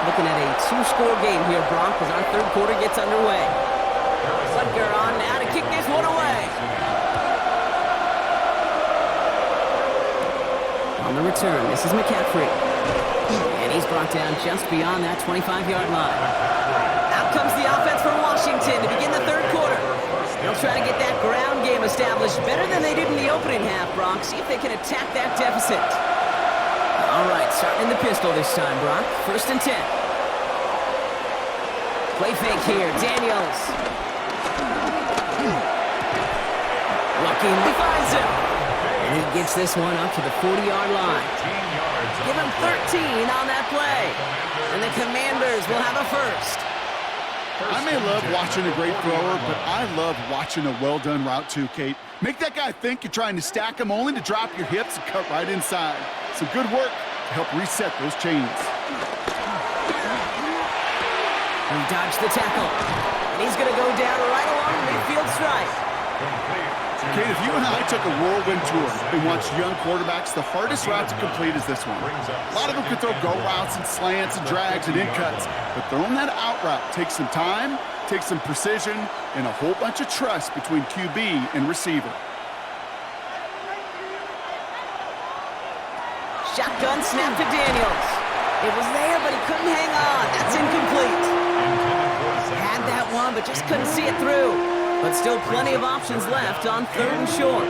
Looking at a two-score game here, Brock, as our third quarter gets underway. Butker on now to kick this one away. On the return, this is McCaffrey. And he's brought down just beyond that 25-yard line. Out comes the offense from Washington to begin the third quarter. They'll try to get that ground game established better than they did in the opening half, Brock. See if they can attack that deficit. All right, starting in the pistol this time, Brock. 1st and 10. Play fake here, Daniels. Looking, he finds him. And he gets this one up to the 40-yard line. Give him 13 on that play. And the Commanders will have a first. I may love watching a great thrower, but I love watching a well-done route too, Kate. Make that guy think you're trying to stack him only to drop your hips and cut right inside. Some good work to help reset those chains. He dodged the tackle. And he's going to go down right along the midfield stripe. Kate, if you and I took a whirlwind tour and watched young quarterbacks, the hardest route to complete is this one. A lot of them can throw go routes and slants and drags and in cuts, but throwing that out route takes some time, takes some precision, and a whole bunch of trust between QB and receiver. Shotgun snap to Daniels. It was there, but he couldn't hang on. That's incomplete. Had that one, but just couldn't see it through. But still plenty of options left on 3rd and short.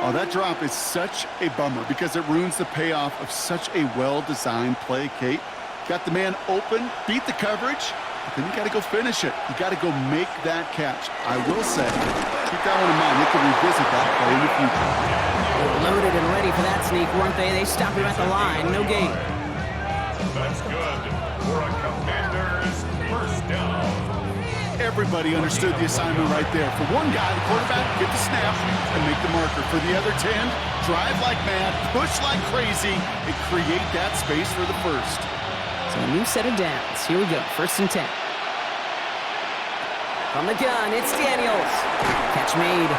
Oh, that drop is such a bummer because it ruins the payoff of such a well-designed play, Kate. Got the man open, beat the coverage, but then you got to go finish it. You got to go make that catch. I will say, keep that one in mind. They can revisit that play in the future. Loaded and ready for that sneak, weren't they? They stopped him at the line. No gain. That's good for a Commanders first down. Everybody understood the assignment right there. For one guy, the quarterback, get the snap and make the marker. For the other 10, drive like mad, push like crazy, and create that space for the first. So a new set of downs. Here we go, 1st and 10. From the gun, it's Daniels. Catch made.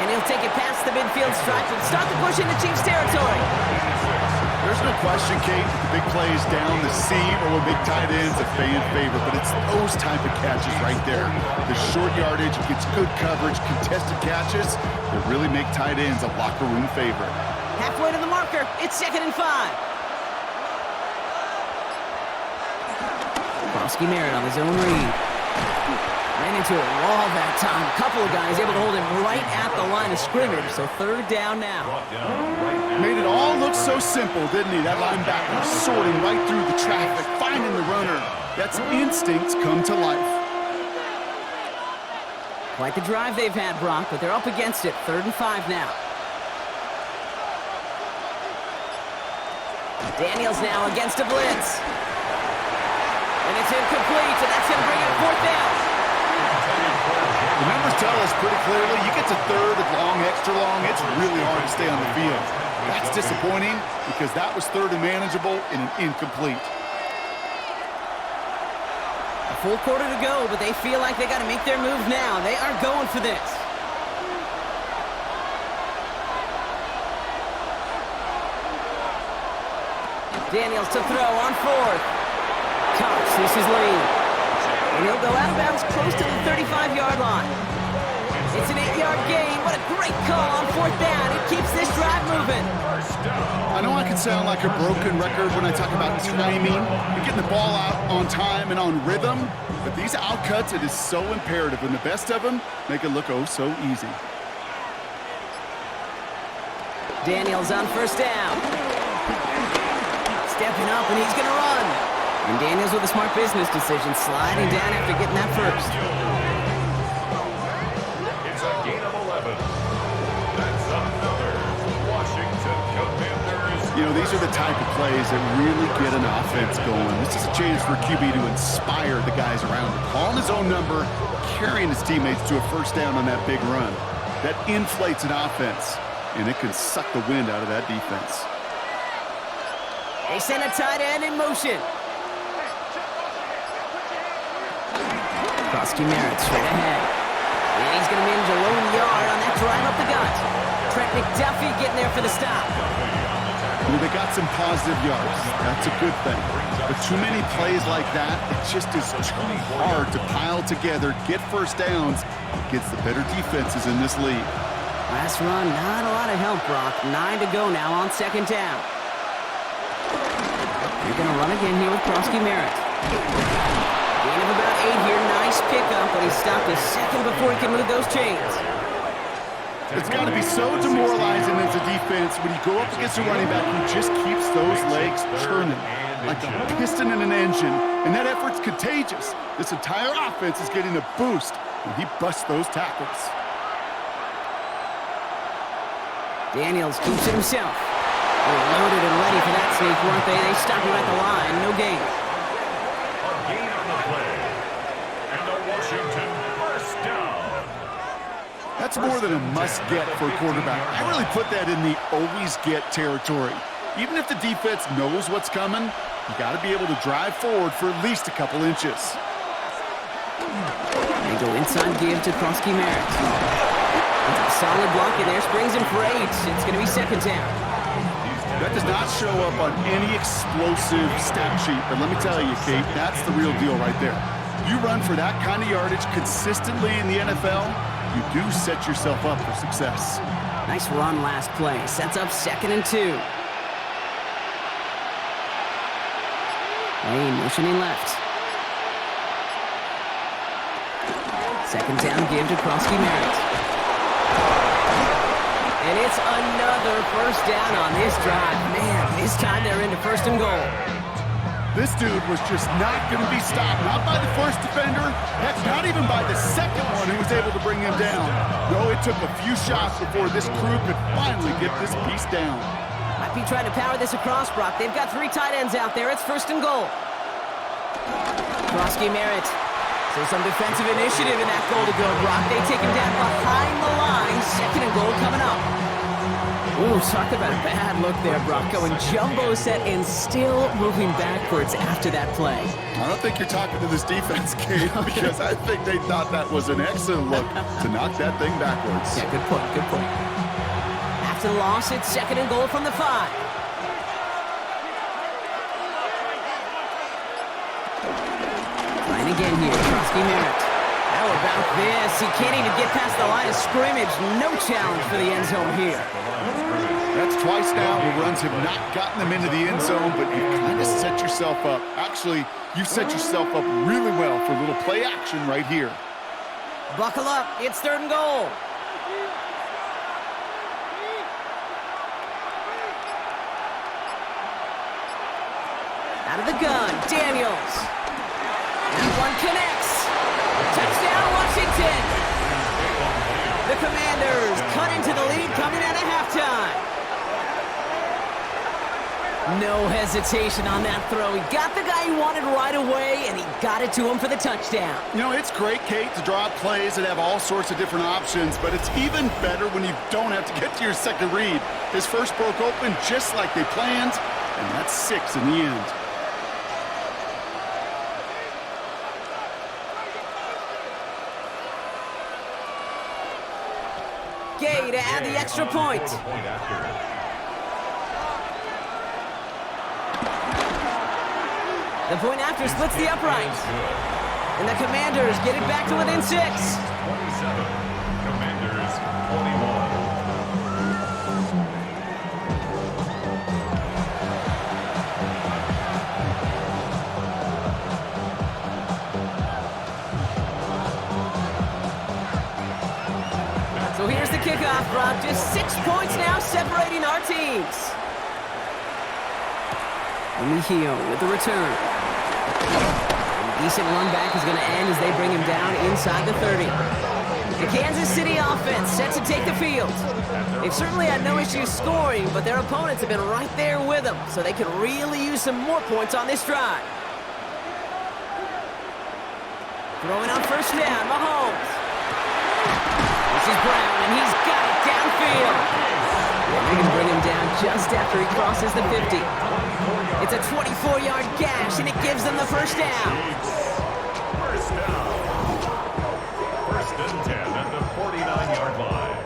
And he'll take it past the midfield stripe and start the push into Chiefs territory. There's no question, Kate, that the big plays down the seam or with big tight ends a fan favorite, but it's those type of catches right there. The short yardage, gets good coverage, contested catches that really make tight ends a locker room favorite. Halfway to the marker, it's 2nd and 5. Krosky Merritt on his own read. Ran into a wall that time. A couple of guys able to hold him right at the line of scrimmage, so 3rd down now. Made it all look so simple, didn't he? That linebacker sorting right through the traffic, finding the runner. That's instincts come to life. Quite the drive they've had, Brock, but they're up against it. 3rd and 5 now. Daniels now against a blitz. And it's incomplete, and that's going to bring it 4th down. The numbers tell us pretty clearly, you get to third and long, extra long, it's really hard to stay on the field. That's disappointing because that was third and manageable and an incomplete. A full quarter to go, but they feel like they got to make their move now. They are going for this. Daniels to throw on fourth. Cox, this is Lane. And he'll go out of bounds close to the 35-yard line. It's an 8-yard gain. What a great call on fourth down. It keeps this drive moving. I know I can sound like a broken record when I talk about timing and getting the ball out on time and on rhythm, but these outcuts, it is so imperative, and the best of them make it look oh so easy. Daniels on first down. Stepping up, and he's going to run. And Daniels with a smart business decision, sliding down after getting that first. It's a gain of 11. That's another Washington Commanders. You know, these are the type of plays that really get an offense going. This is a chance for QB to inspire the guys around him. Calling his own number, carrying his teammates to a first down on that big run. That inflates an offense, and it can suck the wind out of that defense. They send a tight end in motion. Krosky Merritt straight ahead. And he's going to manage a lone yard on that drive up the gut. Trent McDuffie getting there for the stop. Well, they got some positive yards. That's a good thing. But too many plays like that, it just is too hard to pile together, get first downs against the better defenses in this league. Last run, not a lot of help, Brock. 9 to go now on second down. They're going to run again here with Krosky Merritt. Gain of about 8 here. Nice pickup, but he stopped a second before he can move those chains. It's got to be so demoralizing as a defense when you go up against a running back who just keeps those legs churning like a piston in an engine, and that effort's contagious. This entire offense is getting a boost when he busts those tackles. Daniels keeps it himself. They're loaded and ready for that sneak, weren't they? They stopped him at the line. No gain. A gain on the play. And a Washington first down. That's more than a must-get for a quarterback. I really put that in the always-get territory. Even if the defense knows what's coming, you got to be able to drive forward for at least a couple inches. They go inside give to Krosky Merritt. That's a solid block in there. Springs him for 8. It's going to be second down. That does not show up on any explosive stat sheet, but let me tell you, Kate, that's the real deal right there. You run for that kind of yardage consistently in the NFL, you do set yourself up for success. Nice run last play. Sets up 2nd and 2. Lane motioning left. Second down give to Krosky Merritt. And it's another first down on this drive. Man, this time they're into 1st and goal. This dude was just not going to be stopped. Not by the first defender. Heck, not even by the second one who was able to bring him down. No, it took a few shots before this crew could finally get this piece down. Might be trying to power this across, Brock. They've got 3 tight ends out there. It's 1st and goal. Krosky Merritt. So some defensive initiative in that goal to go, Brock. They take him down behind the line. 2nd and goal coming up. Ooh, talk about a bad look there, Brock. Going jumbo set and still moving backwards after that play. I don't think you're talking to this defense, Kate, because I think they thought that was an excellent look to knock that thing backwards. Yeah, good point, good point. After the loss, it's 2nd and goal from the 5. Trying again here, Krosky Merritt. How about this? He can't even get past the line of scrimmage. No challenge for the end zone here. That's twice now where runs have not gotten them into the end zone, but you kind of set yourself up. Actually, you set yourself up really well for a little play action right here. Buckle up. It's 3rd and goal. Out of the gun, Daniels. And one connects. Touchdown, Washington. The Commanders cut into the lead coming out of halftime. No hesitation on that throw. He got the guy he wanted right away, and he got it to him for the touchdown. You know, it's great, Kate, to draw up plays that have all sorts of different options, but it's even better when you don't have to get to your second read. His first broke open just like they planned, and that's 6 in the end. Gay to add the extra point. The point after splits the upright. And the Commanders get it back to within 6. 27. Commanders 21. So here's the kickoff, Brock. Just 6 points now separating our teams. Mejio with the return. A decent run back is going to end as they bring him down inside the 30. The Kansas City offense set to take the field. They've certainly had no issues scoring, but their opponents have been right there with them, so they could really use some more points on this drive. Throwing on first down, Mahomes. This is Brown, and he's got it downfield. And they can bring him down just after he crosses the 50. It's a 24-yard gash, and it gives them the first down. First down. First and 10 at the 49-yard line.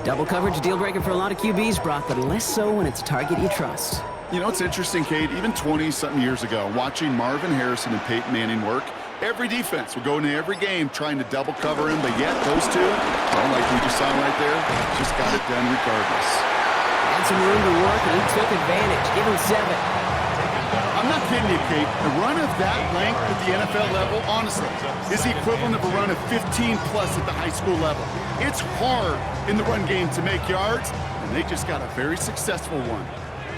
Double coverage, deal breaker for a lot of QBs, Brock, but less so when it's a target you trust. You know, it's interesting, Kate, even 20-something years ago, watching Marvin Harrison and Peyton Manning work, every defense would go into every game trying to double cover him, but yet those two, well, like we just saw right there, just got it done regardless. Had some room to work, and he took advantage. Give him 7. I'm not kidding you, Kate. A run of that length at the NFL level, honestly, is the equivalent of a run of 15-plus at the high school level. It's hard in the run game to make yards, and they just got a very successful one.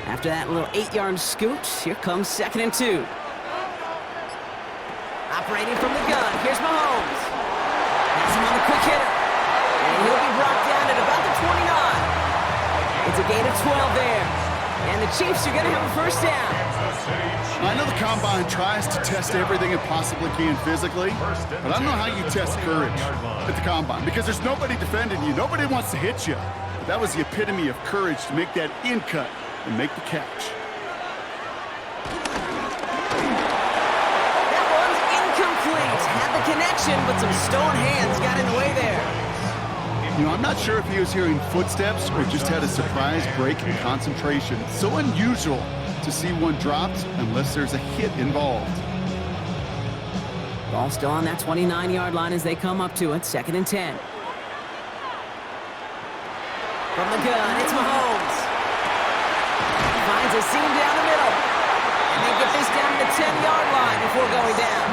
After that little 8-yard scoot, here comes 2nd and 2. Operating from the gun, here's Mahomes. Has him on the quick hitter. And he'll be brought down at about the 29. It's a gain of 12 there. And the Chiefs are going to have a first down. I know the Combine tries to test everything it possibly can physically, but I don't know how you test courage at the Combine because there's nobody defending you. Nobody wants to hit you. But that was the epitome of courage to make that in cut and make the catch. That one's incomplete. Had the connection, but some stone hands got in the way there. You know, I'm not sure if he was hearing footsteps or just had a surprise break in concentration. It's so unusual to see one dropped unless there's a hit involved. Ball still on that 29-yard line as they come up to it. 2nd and 10. From the gun, it's Mahomes. Finds a seam down the middle. And they get this down to the 10-yard line before going down.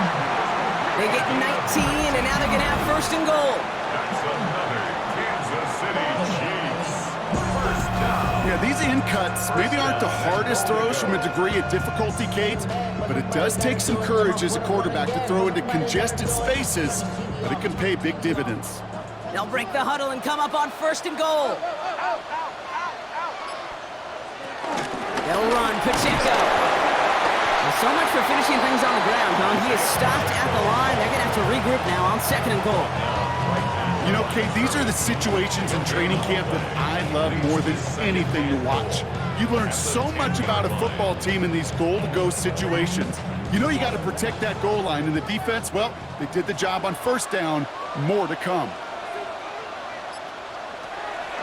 They get 19, and now they're going to have 1st and goal. That's another Kansas City Chiefs. First down. Yeah, these in cuts maybe aren't the hardest throws from a degree of difficulty, Kate, but it does take some courage as a quarterback to throw into congested spaces, but it can pay big dividends. They'll break the huddle and come up on 1st and goal. They'll run, Pacheco. Well, so much for finishing things on the ground, huh? He is stopped at the line. They're going to have to regroup now on 2nd and goal. You know, Kate, these are the situations in training camp that I love more than anything to watch. You learn so much about a football team in these goal-to-go situations. You know you got to protect that goal line, and the defense, well, they did the job on 1st down. More to come.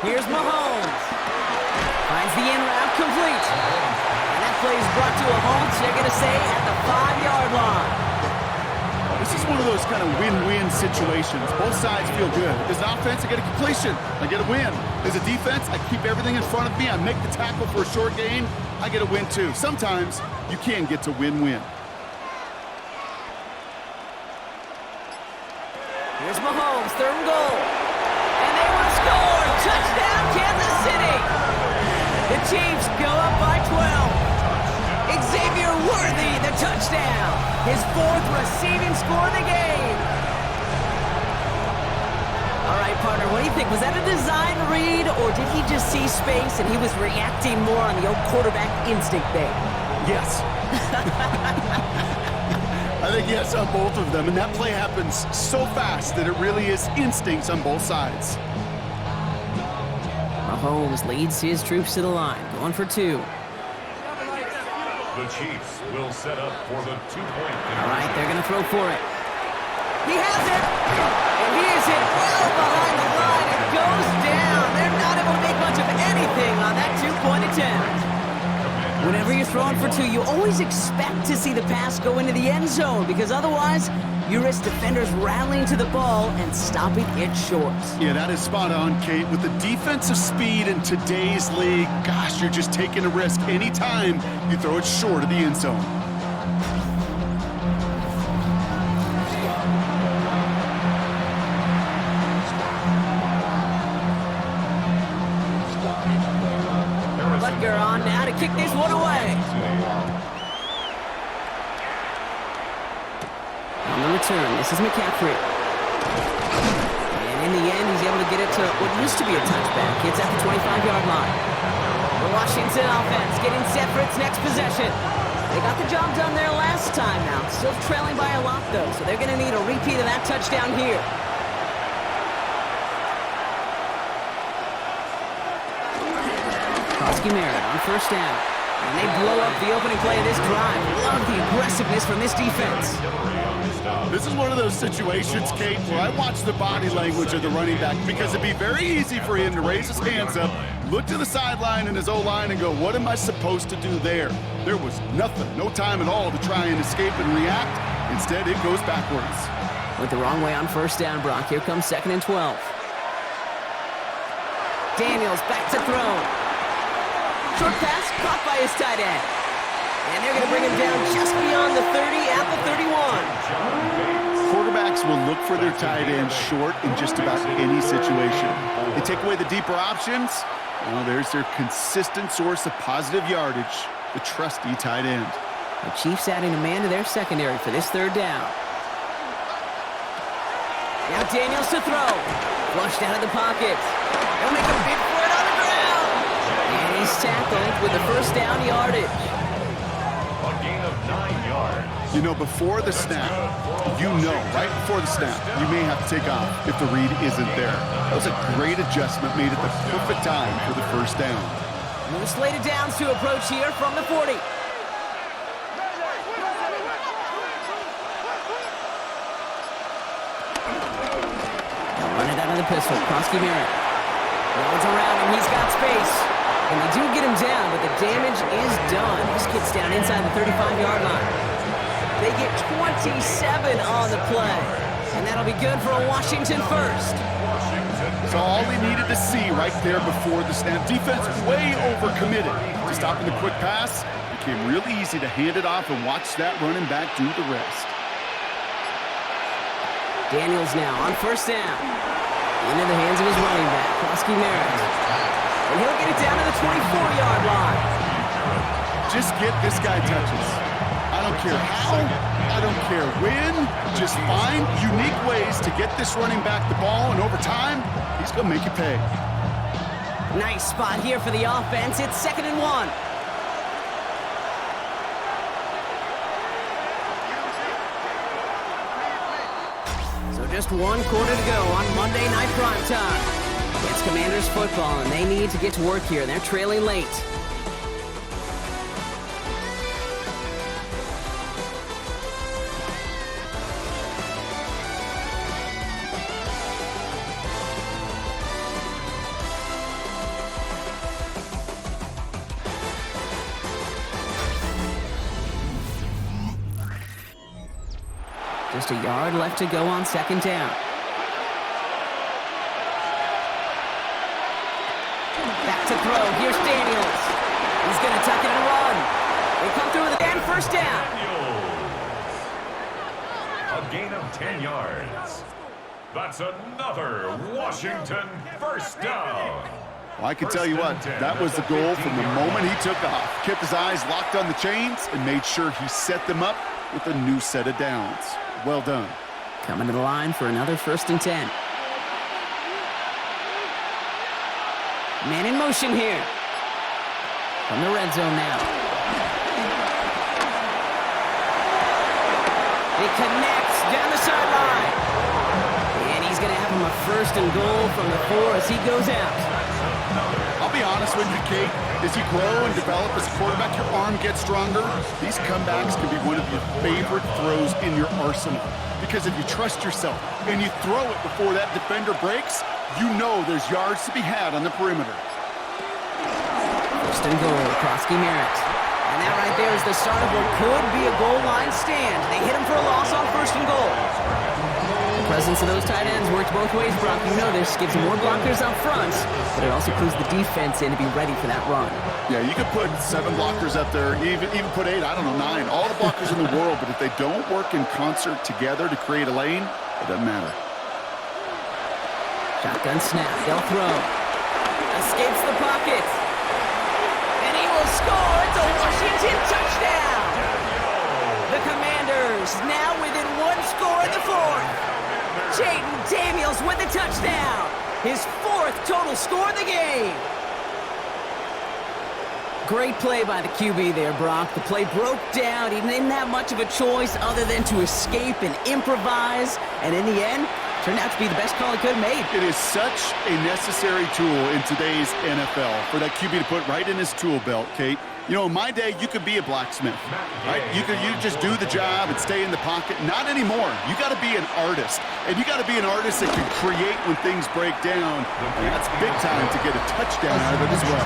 Here's Mahomes. Finds the in route complete. And that play is brought to a halt, they're going to say, at the 5-yard line. This is one of those kind of win-win situations. Both sides feel good. As an offense, I get a completion. I get a win. As a defense, I keep everything in front of me. I make the tackle for a short gain. I get a win, too. Sometimes you can get to win-win. Here's Mahomes, 3rd and goal. And they want to score. Touchdown, Kansas City. The Chiefs go up by 12. Xavier Worthy, the touchdown. His 4th receiving score of the game. All right, right, partner. What do you think? Was that a design read, or did he just see space and he was reacting more on the old quarterback instinct there? Yes. I think yes on both of them, and that play happens so fast that it really is instincts on both sides. Mahomes leads his troops to the line, going for 2. The Chiefs will set up for the 2-point. All right, they're going to throw for it. He has it, and he is hit well behind the line. It goes down. They're not able to make much of anything on that 2-point attempt. Whenever you're throwing for 2, you always expect to see the pass go into the end zone, because otherwise you risk defenders rallying to the ball and stopping it short. Yeah, that is spot on, Kate. With the defensive speed in today's league, gosh, you're just taking a risk anytime you throw it short of the end zone. Butker on now to kick this one away. On the return, this is McCaffrey. And in the end, he's able to get it to what used to be a touchback. It's at the 25-yard line. The Washington offense getting set for its next possession. They got the job done there last time now. Still trailing by a lot, though, so they're going to need a repeat of that touchdown here. Merritt on first down. And they blow up the opening play of this drive. Love the aggressiveness from this defense. This is one of those situations, Kate, where I watch the body language of the running back, because it'd be very easy for him to raise his hands up, look to the sideline in his O-line and go, what am I supposed to do there? There was nothing, no time at all to try and escape and react. Instead, it goes backwards. Went the wrong way on first down, Brock. Here comes 2nd and 12. Daniels back to throw. Short pass caught by his tight end. And they're going to bring him down just beyond the 30 at the 31. Quarterbacks will look for their tight end short in just about any situation. They take away the deeper options. Well, there's their consistent source of positive yardage, the trusty tight end. The Chiefs adding a man to their secondary for this 3rd down. Now Daniels to throw. Flushed out of the pocket. They'll make a big for it on the ground. And he's tackled with the first down yardage. A gain of 9 yards. You know, before the snap, right before the snap, you may have to take off if the read isn't there. That was a great adjustment made at the perfect time for the first down. More slated downs to approach here from the 40. They'll run it out of the pistol. Krosky Merritt. Rolls around and he's got space. And they do get him down, but the damage is done. This gets down inside the 35-yard line. They get 27 on the play. And that'll be good for a Washington first. So all we needed to see right there before the snap. Defense way overcommitted to stopping the quick pass. Became really easy to hand it off and watch that running back do the rest. Daniels now on first down. Into the hands of his running back, Krosky Merritt. And he'll get it down to the 24-yard line. Just get this guy touches. I don't care how, I don't care when. Just find unique ways to get this running back the ball, and over time, he's going to make you pay. Nice spot here for the offense. It's 2nd and 1. So just 1 quarter to go on Monday Night Primetime. It's Commanders football, and they need to get to work here. They're trailing late. Just a yard left to go on 2nd down. Back to throw. Here's Daniels. He's going to tuck it and run. They come through with a first down. A gain of 10 yards. That's another Washington first down. Well, I can tell you what, that was the goal from the moment he took off. Kept his eyes locked on the chains and made sure he set them up with a new set of downs. Well done. Coming to the line for another 1st and 10. Man in motion here. From the red zone now. It connects down the sideline. And he's going to have him a 1st and goal from the 4 as he goes out. I'll be honest with you, Kate. As you grow and develop as a quarterback, your arm gets stronger. These comebacks can be one of your favorite throws in your arsenal. Because if you trust yourself and you throw it before that defender breaks, you know there's yards to be had on the perimeter. 1st and goal across Merritt. And that right there is the start of what could be a goal line stand. They hit him for a loss on 1st and goal. The presence of those tight ends works both ways, Brock. You know this. Gives them more blockers up front, but it also clues the defense in to be ready for that run. Yeah, you could put 7 blockers up there, even put 8, I don't know, 9. All the blockers in the world, but if they don't work in concert together to create a lane, it doesn't matter. Shotgun snap. They'll throw. Escapes the pocket. And he will score. It's a Washington touchdown. The Commanders now within 1 score in the 4th. Jaden Daniels with the touchdown. His 4th total score of the game. Great play by the QB there, Brock. The play broke down. He didn't have much of a choice other than to escape and improvise. And in the end, turned out to be the best call he could have made. It is such a necessary tool in today's NFL for that QB to put right in his tool belt, Kate. You know, in my day, you could be a blacksmith, right? You just do the job and stay in the pocket. Not anymore. You got to be an artist. And you got to be an artist that can create when things break down. And that's big time to get a touchdown out of it as well.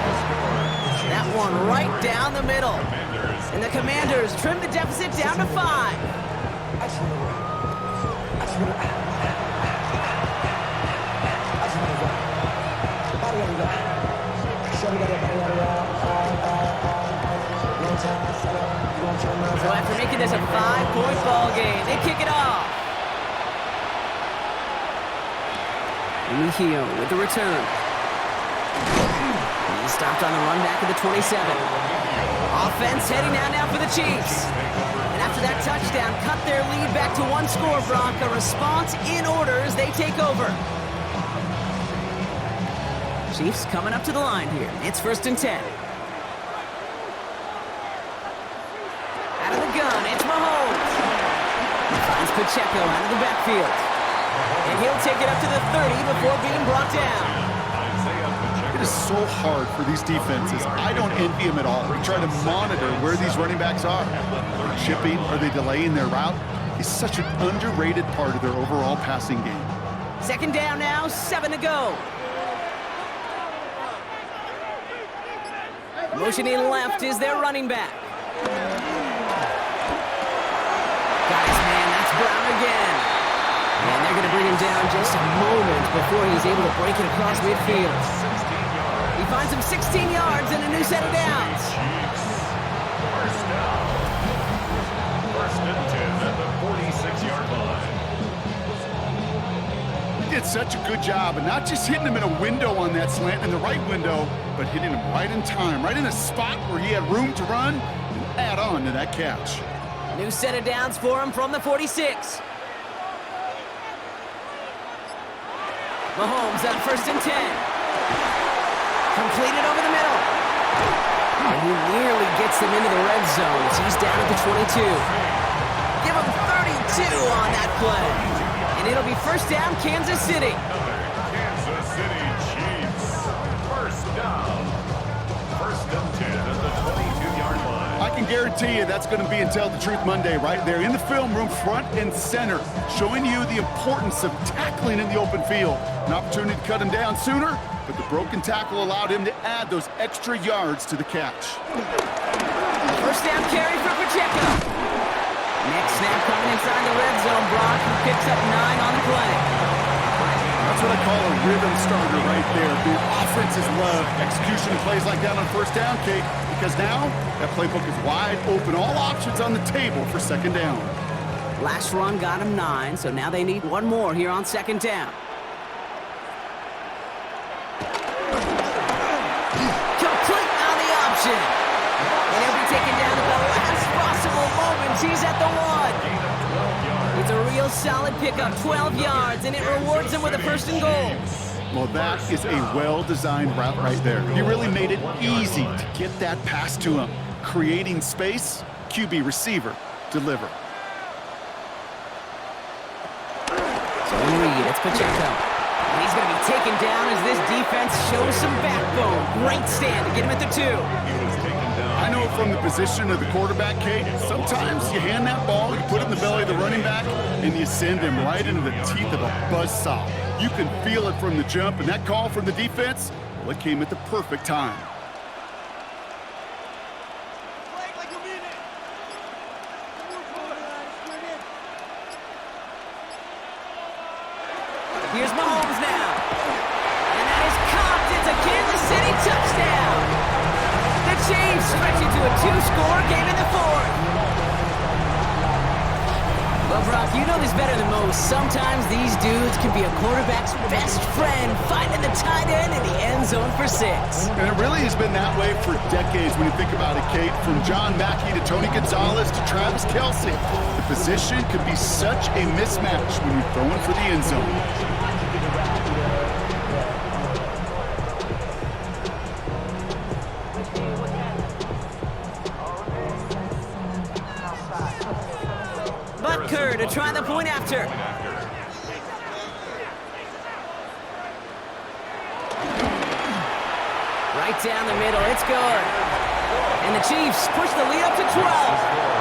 That one right down the middle. And the Commanders trim the deficit down to 5. So after making this a 5-point ball game, they kick it off. Mejio with the return. He's stopped on the run back of the 27. Offense heading now for the Chiefs. And after that touchdown, cut their lead back to 1 score, Brock. A response in order as they take over. Chiefs coming up to the line here. It's 1st and 10. Out of the gun, it's Mahomes. He finds Pacheco out of the backfield. And he'll take it up to the 30 before being brought down. It is so hard for these defenses. I don't envy them at all. We try to monitor where these running backs are. Are they chipping? Are they delaying their route? It's such an underrated part of their overall passing game. 2nd down now, 7 to go. Motioning left is their running back. Guys, man, that's Brown again. And they're going to bring him down just a moment before he's able to break it across midfield. He finds him 16 yards and a new set of downs. First and 10 at the 46-yard line. He did such a good job, and not just hitting him in a window on that slant, in the right window, but hitting him right in time, right in a spot where he had room to run and add on to that catch. New set of downs for him from the 46. Mahomes on 1st and 10. Completed over the middle. And he nearly gets them into the red zone as he's down at the 22. Give him 32 on that play. And it'll be 1st down, Kansas City. Kansas City Chiefs. 1st down. 1st and 10 at the 22-yard line. I can guarantee you that's going to be in Tell the Truth Monday right there in the film room, front and center, showing you the importance of tackling in the open field. An opportunity to cut him down sooner, but the broken tackle allowed him to add those extra yards to the catch. 1st down carry for Pacheco. Next snap coming inside the red zone. Brock picks up 9 on the play. That's what I call a rhythm starter right there. The offenses love execution of plays like that on 1st down, Kate, because now that playbook is wide open. All options on the table for 2nd down. Last run got him 9, so now they need 1 more here on 2nd down. Complete on the option. And he'll be taken down at the last possible moment. He's at the 1. It's a real solid pickup, 12 yards, and it rewards him with a 1st and goal. Well, that is a well-designed route right there. He really made it easy to get that pass to him. Creating space, QB receiver, deliver. So Reed, it's Pacheco. And he's going to be taken down as this defense shows some backbone. Great stand to get him at the 2. I know from the position of the quarterback, Kate, sometimes you hand that ball, you put it in the belly of the running back, and you send him right into the teeth of a buzzsaw. You can feel it from the jump, and that call from the defense, well, it came at the perfect time. Here's Mahomes now. And that is caught. It's a Kansas City touchdown. The Chiefs stretch into a 2-score game in the 4th. Well, Brock, you know this better than most. Sometimes these dudes can be a quarterback's best friend, finding the tight end in the end zone for 6. And it really has been that way for decades when you think about it, Kate. From John Mackey to Tony Gonzalez to Travis Kelce. The position could be such a mismatch when you're throwing for the end zone. Butker to try the point after. Right down the middle, it's good. And the Chiefs push the lead up to 12.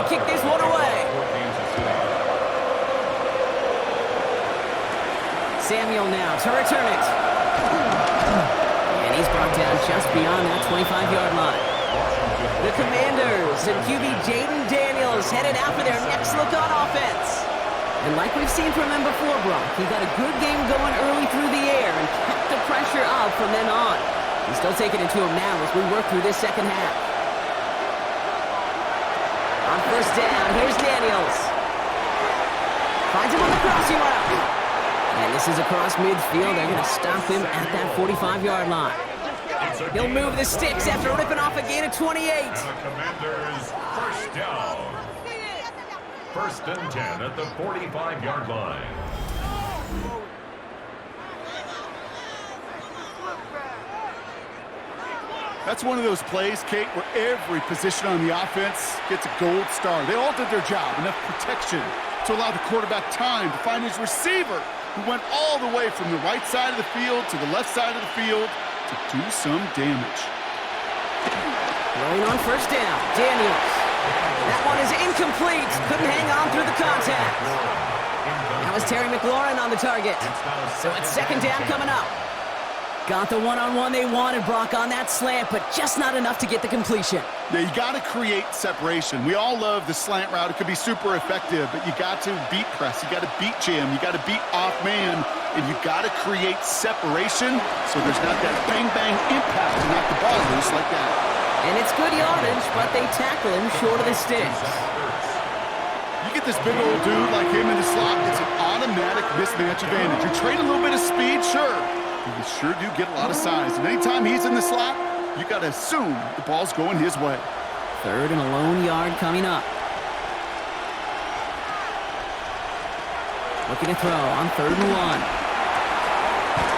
Kick this one away. Samuel now to return it. And he's brought down just beyond that 25-yard line. The Commanders and QB Jaden Daniels headed out for their next look on offense. And like we've seen from him before, Brock, he got a good game going early through the air and kept the pressure up from then on. He's still taking it to him now as we work through this second half. On first down, here's Daniels. Finds him on the crossing route. And this is across midfield. They're going to stop him at that 45-yard line. He'll move the sticks after ripping off a gain of 28. And the Commanders first down. 1st and 10 at the 45-yard line. That's one of those plays, Kate, where every position on the offense gets a gold star. They all did their job, enough protection to allow the quarterback time to find his receiver, who went all the way from the right side of the field to the left side of the field to do some damage. Rolling on first down, Daniels. That one is incomplete. Couldn't hang on through the contact. That was Terry McLaurin on the target. So it's 2nd down coming up. Got the one-on-one they wanted, Brock, on that slant, but just not enough to get the completion. Yeah, you got to create separation. We all love the slant route. It could be super effective, but you got to beat press. You got to beat jam. You got to beat off man, and you got to create separation so there's not that bang-bang impact to knock the ball loose like that. And it's good yardage, but they tackle him short of the sticks. You get this big old dude like him in the slot, it's an automatic mismatch advantage. You trade a little bit of speed, sure. You sure do get a lot of size. And anytime he's in the slot, you got to assume the ball's going his way. 3rd and a lone yard coming up. Looking to throw on 3rd and 1.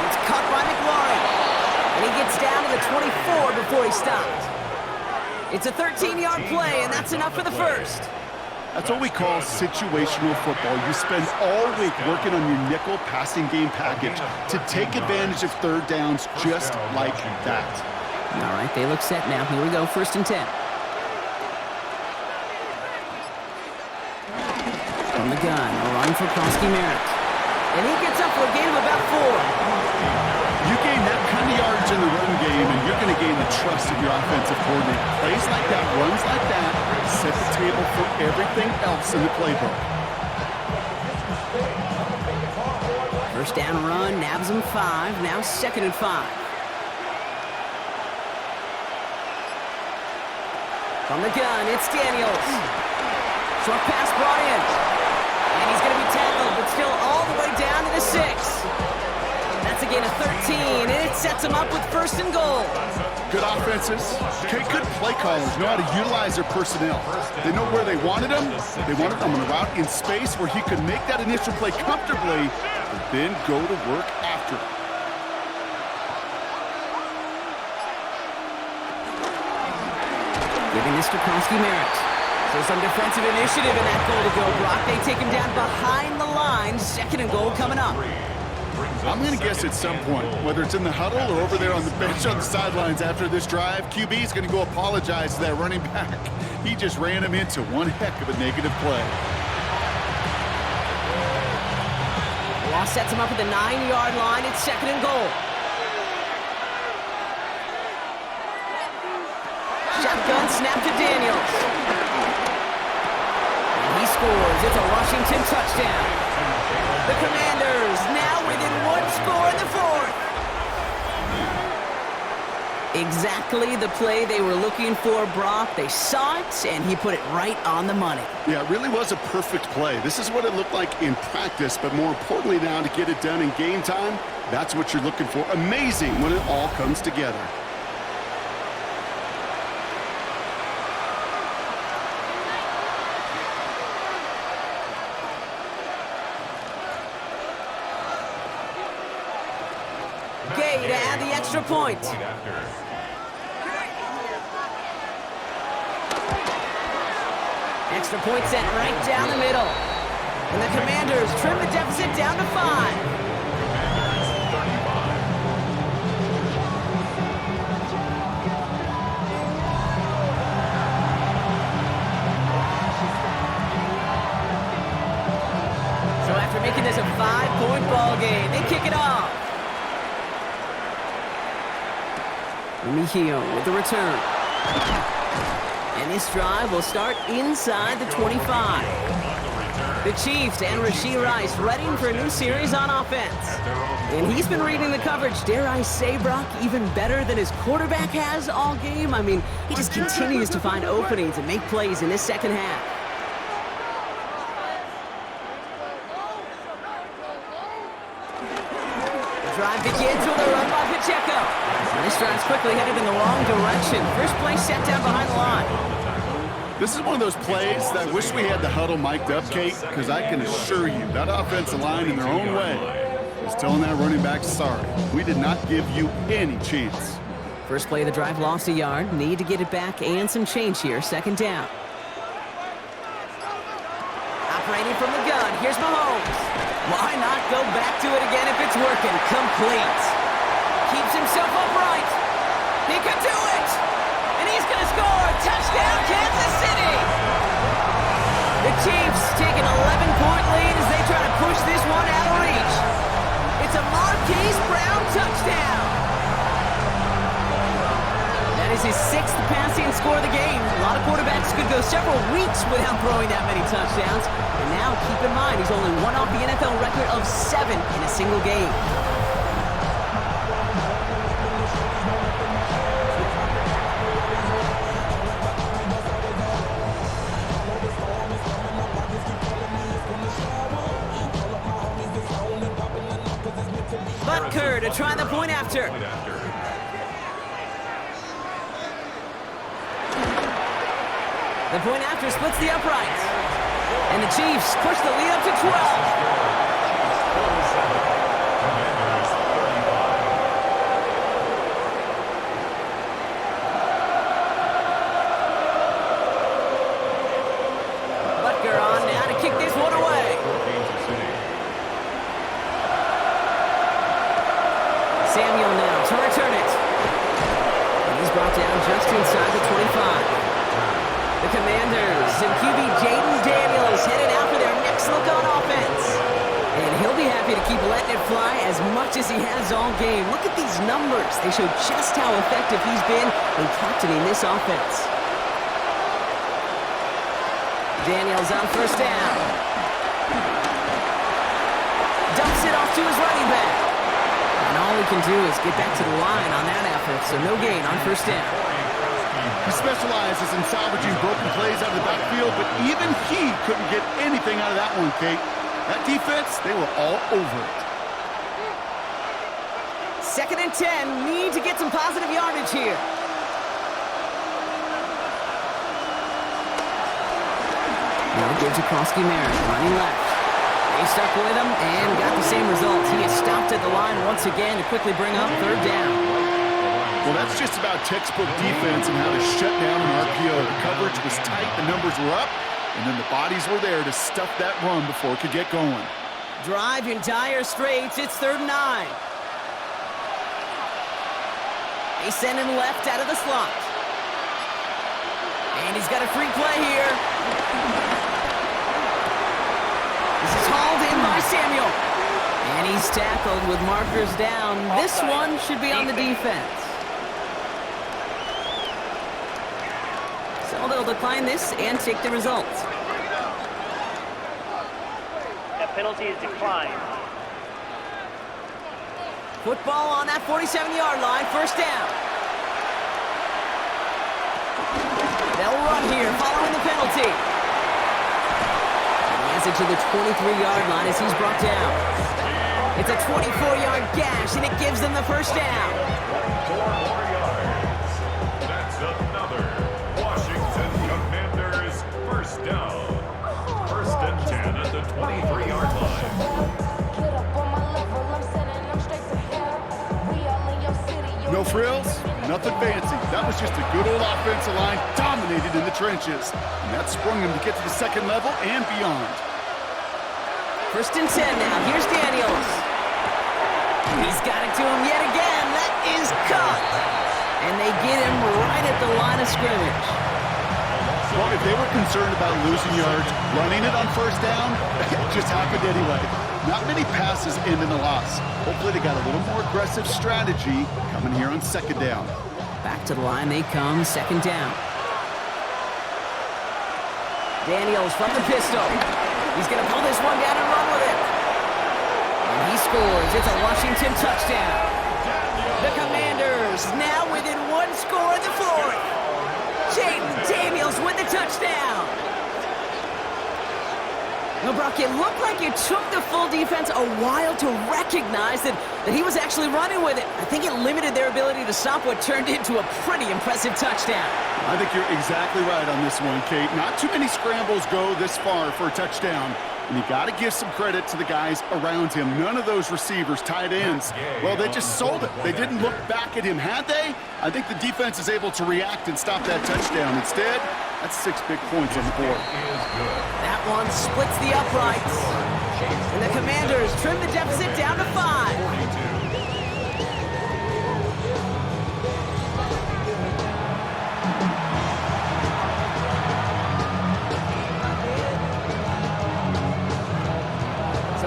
It's caught by McLaurin. And he gets down to the 24 before he stopped. It's a 13-yard play, and that's enough for the first. That's what we call situational football. You spend all week working on your nickel passing game package to take advantage of 3rd downs just like that. All right, they look set now. Here we go, 1st and 10. From the gun, a run for Krosky Merritt. And he gets up for a gain of about 4. You gain that kind of yardage in the run game, and you're going to gain the trust of your offensive coordinator. Plays like that, runs like that, set the table for everything else in the playbook. First down run, nabs him 5, now 2nd and 5. From the gun, it's Daniels. Short pass brought in. And he's going to be tackled still all the way down to the 6. That's a gain of 13, and it sets them up with 1st and goal. Good offenses. Okay, good play callers know how to utilize their personnel. They know where they wanted him. They wanted him on a route in space where he could make that initial play comfortably, but then go to work after it. Giving this to merit. So some defensive initiative in that goal to go, Brock. They take him down behind the line. 2nd and goal coming up. I'm going to guess at some point, whether it's in the huddle or over there on the bench on the sidelines after this drive, QB is going to go apologize to that running back. He just ran him into one heck of a negative play. Loss sets him up at the 9-yard line. It's 2nd and goal. Shotgun snap to Daniels. And he scores. It's a Washington touchdown. The Commanders now within 1 score in the 4th. Exactly the play they were looking for, Brock. They saw it, and he put it right on the money. Yeah, it really was a perfect play. This is what it looked like in practice, but more importantly now to get it done in game time, that's what you're looking for. Amazing when it all comes together. Gay to add the extra point. Extra point sent right down the middle. And the Commanders trim the deficit down to 5. So after making this a 5-point ball game, they kick it off. Mejio with the return. And this drive will start inside the 25. The Chiefs and Rashee Rice ready for a new series on offense. And he's been reading the coverage, dare I say, Brock, even better than his quarterback has all game. I mean, he just continues to find openings and make plays in this second half. The drive begins with a run by Pacheco. And this drive's quickly headed in the wrong direction. First play set down behind the line. This is one of those plays that I wish we had the huddle mic'd up, Kate, because I can assure you that offensive line in their own way is telling that running back, sorry, we did not give you any chance. First play of the drive lost a yard. Need to get it back and some change here. 2nd down. Operating from the gun. Here's Mahomes. Why not go back to it again if it's working? Complete. Keeps himself upright. He could do it. And he's going to score. Touchdown, Kansas City. The Chiefs take an 11-point lead as they try to push this one out of reach. It's a Marquise Brown touchdown. That is his 6th passing score of the game. A lot of quarterbacks could go several weeks without throwing that many touchdowns. And now, keep in mind, he's only one off the NFL record of 7 in a single game. Butker to try the point after. The point after splits the uprights. And the Chiefs push the lead up to 12. Butker on now to kick this one away. Samuel now to return it. And he's brought down just inside the 25. The Commanders and QB Jaden Daniels headed out for their next look on offense. And he'll be happy to keep letting it fly as much as he has all game. Look at these numbers. They show just how effective he's been in captaining this offense. Daniels on 1st down. Dumps it off to his running back. And all he can do is get back to the line on that effort, so no gain on 1st down. He specializes in salvaging broken plays out of the backfield, but even he couldn't get anything out of that one, Kate. That defense, they were all over it. 2nd and 10. Need to get some positive yardage here. Now gives across Merritt, running left. They stuck with him and got the same result. He is stopped at the line once again to quickly bring up 3rd down. Well, that's just about textbook defense and how to shut down an RPO. The coverage was tight, the numbers were up, and then the bodies were there to stuff that run before it could get going. Drive in dire straits. It's 3rd and 9. They send him left out of the slot. And he's got a free play here. This is hauled in by Samuel. And he's tackled with markers down. This one should be on the defense. So they'll decline this and take the results. That penalty is declined. Football on that 47-yard line, 1st down. They'll run here following the penalty. And he has it to the 23-yard line as he's brought down. It's a 24-yard gash, and it gives them the 1st down. 4 more yards. That's another Washington Commanders 1st down. 1st and 10 at the 23-yard line. No frills, nothing fancy. That was just a good old offensive line dominated in the trenches. And that sprung him to get to the 2nd level and beyond. 1st and 10 now. Here's Daniels. He's got it to him yet again. That is caught. And they get him right at the line of scrimmage. Well, if they were concerned about losing yards, running it on 1st down, it just happened anyway. Not many passes end in a loss. Hopefully they got a little more aggressive strategy coming here on 2nd down. Back to the line they come, 2nd down. Daniels from the pistol. He's going to pull this one down and run with it. And he scores. It's a Washington touchdown. The Commanders now within 1 score in the 4th. Jaden Daniels with the touchdown. No, Brock, it looked like it took the full defense a while to recognize that he was actually running with it. I think it limited their ability to stop what turned into a pretty impressive touchdown. I think you're exactly right on this one, Kate. Not too many scrambles go this far for a touchdown. And you got to give some credit to the guys around him. None of those receivers, tight ends, well, they just sold it. They didn't look back at him. Had they? I think the defense is able to react and stop that touchdown. Instead, that's 6 big points on the board. That one splits the uprights. And the Commanders trim the deficit down to 5.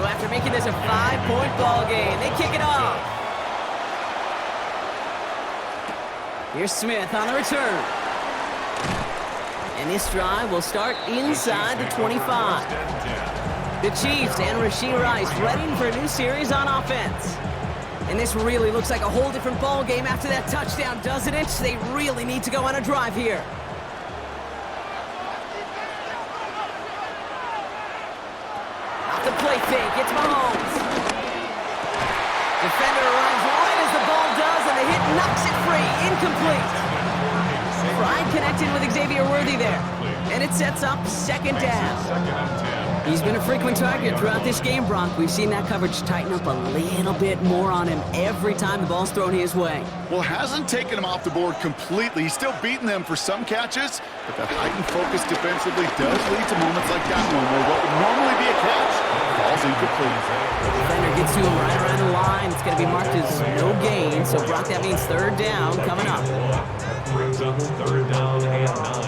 After making this a 5-point ball game, they kick it off. Here's Smith on the return. And this drive will start inside the 25. The Chiefs and Rashee Rice ready for a new series on offense. And this really looks like a whole different ball game after that touchdown, doesn't it? They really need to go on a drive here. The play fake, it's Mahomes. Defender arrives right as the ball does, and the hit knocks it free. Incomplete. Pride connected with Xavier Worthy there. And it sets up 2nd down. He's been a frequent target throughout this game, Brock. We've seen that coverage tighten up a little bit more on him every time the ball's thrown his way. Well, hasn't taken him off the board completely. He's still beating them for some catches, but that heightened focus defensively does lead to moments like that one where what would normally be a catch falls incomplete. The defender gets to him right around the line. It's going to be marked as no gain. So, Brock, that means 3rd down coming up. Brings up 3rd down and 9.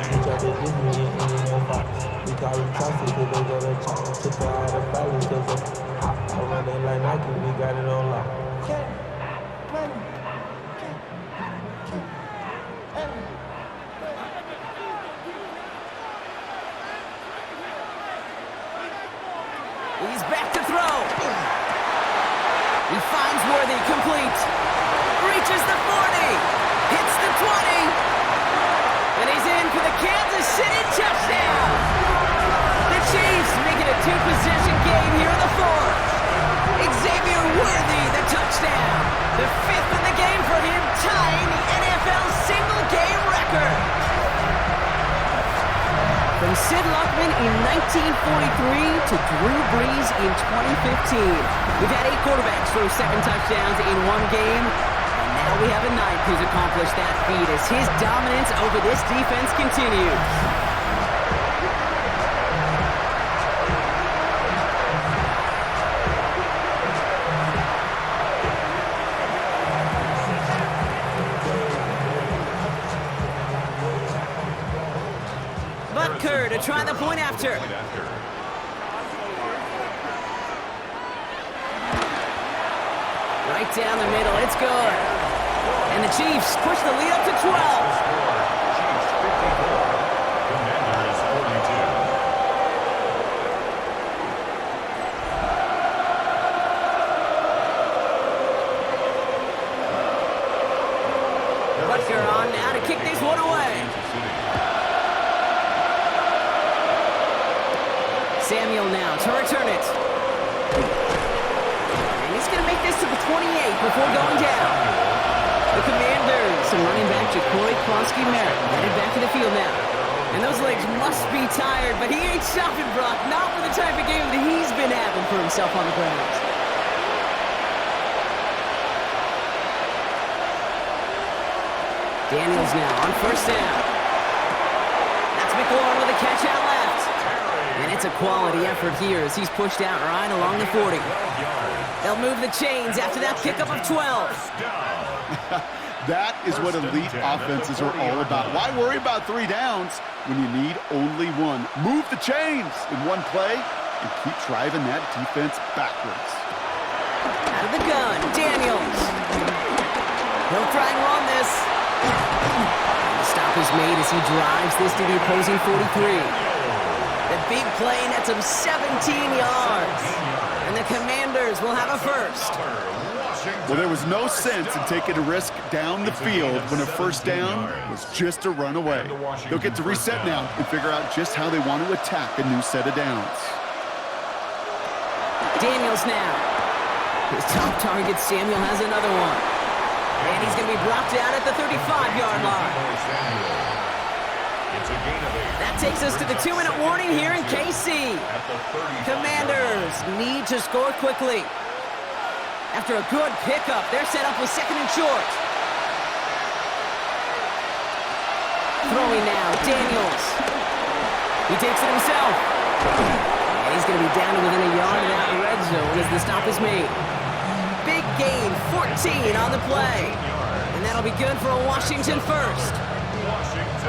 He's back to throw. He finds Worthy, complete. Reaches the 40. Hits the 20. And he's in for the Kansas City touchdown. The Chiefs make it a 2-possession game here in the touchdown. The 5th in the game for him, tying the NFL single-game record. From Sid Luckman in 1943 to Drew Brees in 2015. We've had 8 quarterbacks throw 7 touchdowns in one game. And now we have a ninth who's accomplished that feat as his dominance over this defense continues. Kerr to try the point after. Right down the middle, it's good. And the Chiefs push the lead up to 12. Chiefs 54, Commanders 42. Butker on now to kick this one away. Samuel now to return it. And he's going to make this to the 28 before going down. The Commanders, some running back Jacory Kronsky-Merritt, headed back to the field now. And those legs must be tired, but he ain't stopping, Brock. Not for the type of game that he's been having for himself on the ground. Daniels now on first down. That's McLaurin with a catch out left. And it's a quality effort here as he's pushed out right along the 40. They'll move the chains after that pickup of 12. That is what elite offenses are all about. Why worry about 3 downs when you need only 1? Move the chains in one play and keep driving that defense backwards. Out of the gun, Daniels. He'll try and run this. The stop is made as he drives this to the opposing 43. The big play nets him 17 yards. And the Commanders will have a first. Well, there was no sense in taking a risk down the field when a first down was just a run away. They'll get to reset now and figure out just how they want to attack a new set of downs. Daniels now. His top target, Samuel, has another one. And he's going to be brought down at the 35-yard line. That takes us to the 2-minute warning here in KC. Commanders need to score quickly. After a good pickup, they're set up with 2nd and short. Throwing now, Daniels. He takes it himself. And he's going to be down to within a yard of that red zone as the stop is made. Big gain, 14 on the play. And that'll be good for a Washington first.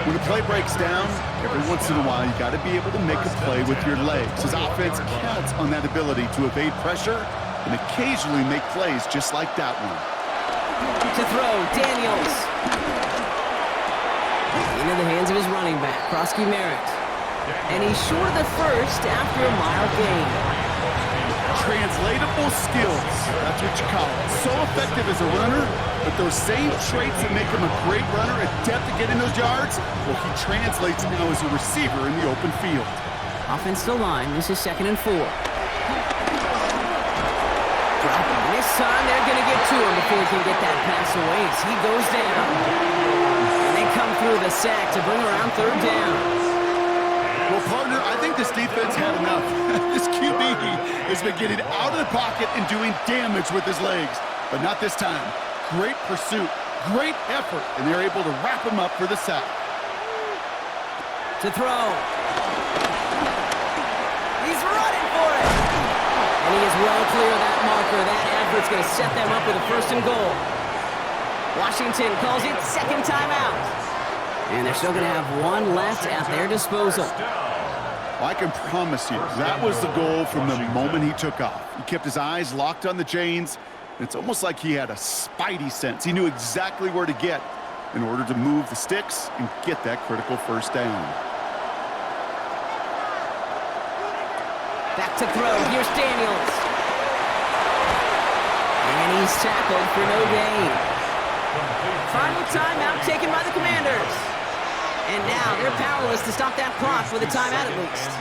When a play breaks down, every once in a while, you got to be able to make a play with your legs. His offense counts on that ability to evade pressure and occasionally make plays just like that one. To throw, Daniels. Into the hands of his running back, Kronsky-Merritt. And he's short of the first after a mild gain. Translatable skills, that's what you call it. So effective as a runner, but those same traits that make him a great runner, adept at getting those yards, well, he translates now as a receiver in the open field. Offensive line, this is 2nd and 4. This time they're going to get to him before he can get that pass away as he goes down. And they come through the sack to bring around 3rd down. Well, partner, I think this defense had enough. This QB has been getting out of the pocket and doing damage with his legs, but not this time. Great pursuit, great effort, and they're able to wrap him up for the sack. To throw. He's running for it. And he is well clear of that marker. That effort's going to set them up with a 1st and goal. Washington calls it 2nd timeout. And they're still going to have 1 left at their disposal. Well, I can promise you, that was the goal from the moment he took off. He kept his eyes locked on the chains. It's almost like he had a spidey sense. He knew exactly where to get in order to move the sticks and get that critical 1st down. Back to throw. Here's Daniels. And he's tackled for no gain. Final timeout taken by the Commanders. And now they're powerless to stop that clock with a timeout at least.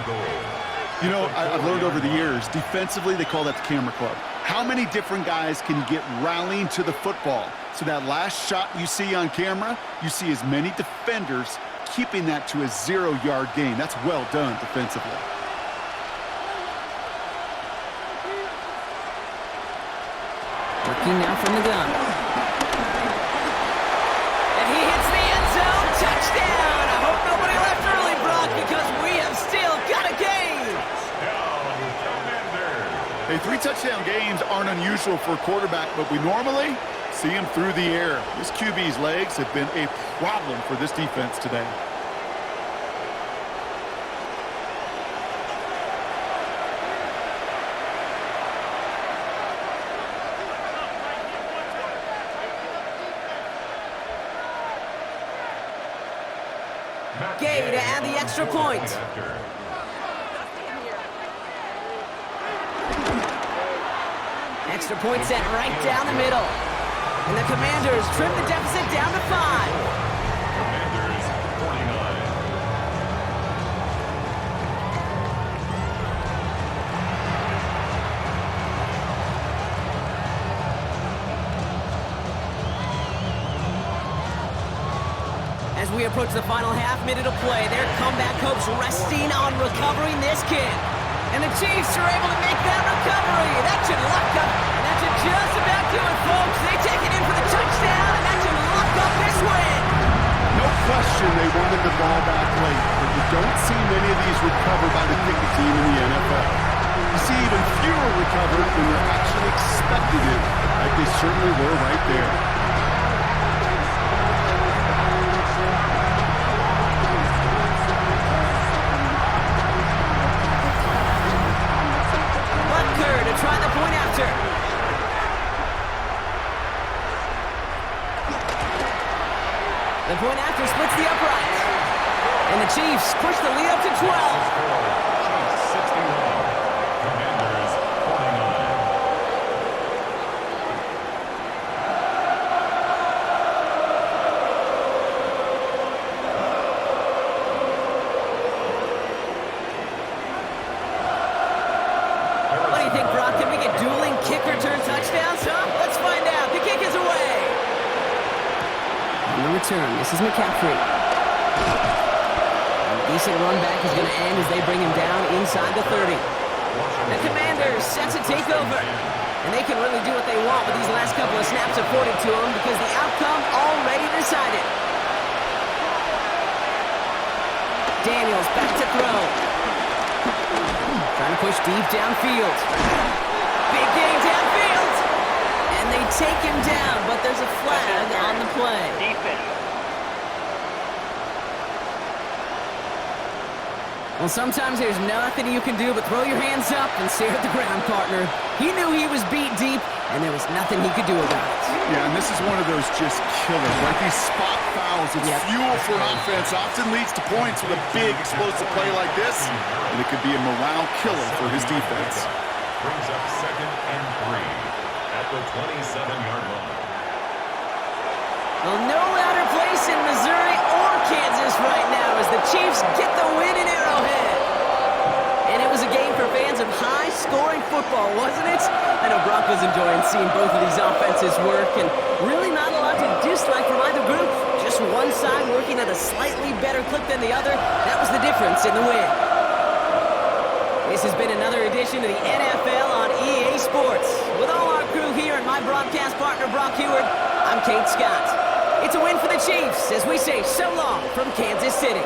You know, I've learned over the years, defensively, they call that the camera club. How many different guys can you get rallying to the football? So that last shot you see on camera, you see as many defenders keeping that to a 0-yard gain. That's well done defensively. Working now from the gun. And he hits the end zone. Touchdown! I hope nobody left early, Brock, because we have still got a game. Hey, 3 touchdown games aren't unusual for a quarterback, but we normally see him through the air. This QB's legs have been a problem for this defense today. Gay to add the extra point. Extra point set right down the middle. And the Commanders trim the deficit down to 5. Commanders 49. As we approach the final half-minute of play, their comeback hopes resting on recovering this kick. And the Chiefs are able to make that recovery. That should lock up. And that should just about do it, folks. They take it in for the touchdown, and that should lock up this win. No question they wanted the ball back late, but you don't see many of these recovered by the kicking team in the NFL. You see even fewer recovered when you're actually expecting it, like they certainly were right there. Try the point after. The point after splits the uprights. And the Chiefs push the lead up to 12. Chiefs 61. Commanders 49. What do you think, Brock? Can we get dueling kick return touchdowns, huh? Let's find out. The kick is away. On the return, this is McCaffrey. A decent run back is going to end as they bring him down inside the 30. The Commanders set to take over. And they can really do what they want with these last couple of snaps afforded to them because the outcome already decided. Daniels back to throw. Trying to push deep downfield. Big gain downfield. And they take him down, but there's a flag on the play. Defense. Well, sometimes there's nothing you can do but throw your hands up and stare at the ground, partner. He knew he was beat deep, and there was nothing he could do about it. Yeah, and this is one of those just killers. Like these spot fouls, it's fuel for an offense. Often leads to points with a big, explosive play like this. And it could be a morale killer for his defense. Brings up 2nd and 3 at the 27-yard line. Well, no louder place in Missouri or Kansas right now as the Chiefs get the win in Arrowhead. And it was a game for fans of high-scoring football, wasn't it? I know Brock was enjoying seeing both of these offenses work, and really not a lot to dislike from either group. Just one side working at a slightly better clip than the other. That was the difference in the win. This has been another edition of the NFL on EA Sports. With all our crew here and my broadcast partner, Brock Heward, I'm Kate Scott. It's a win for the Chiefs as we say so long from Kansas City.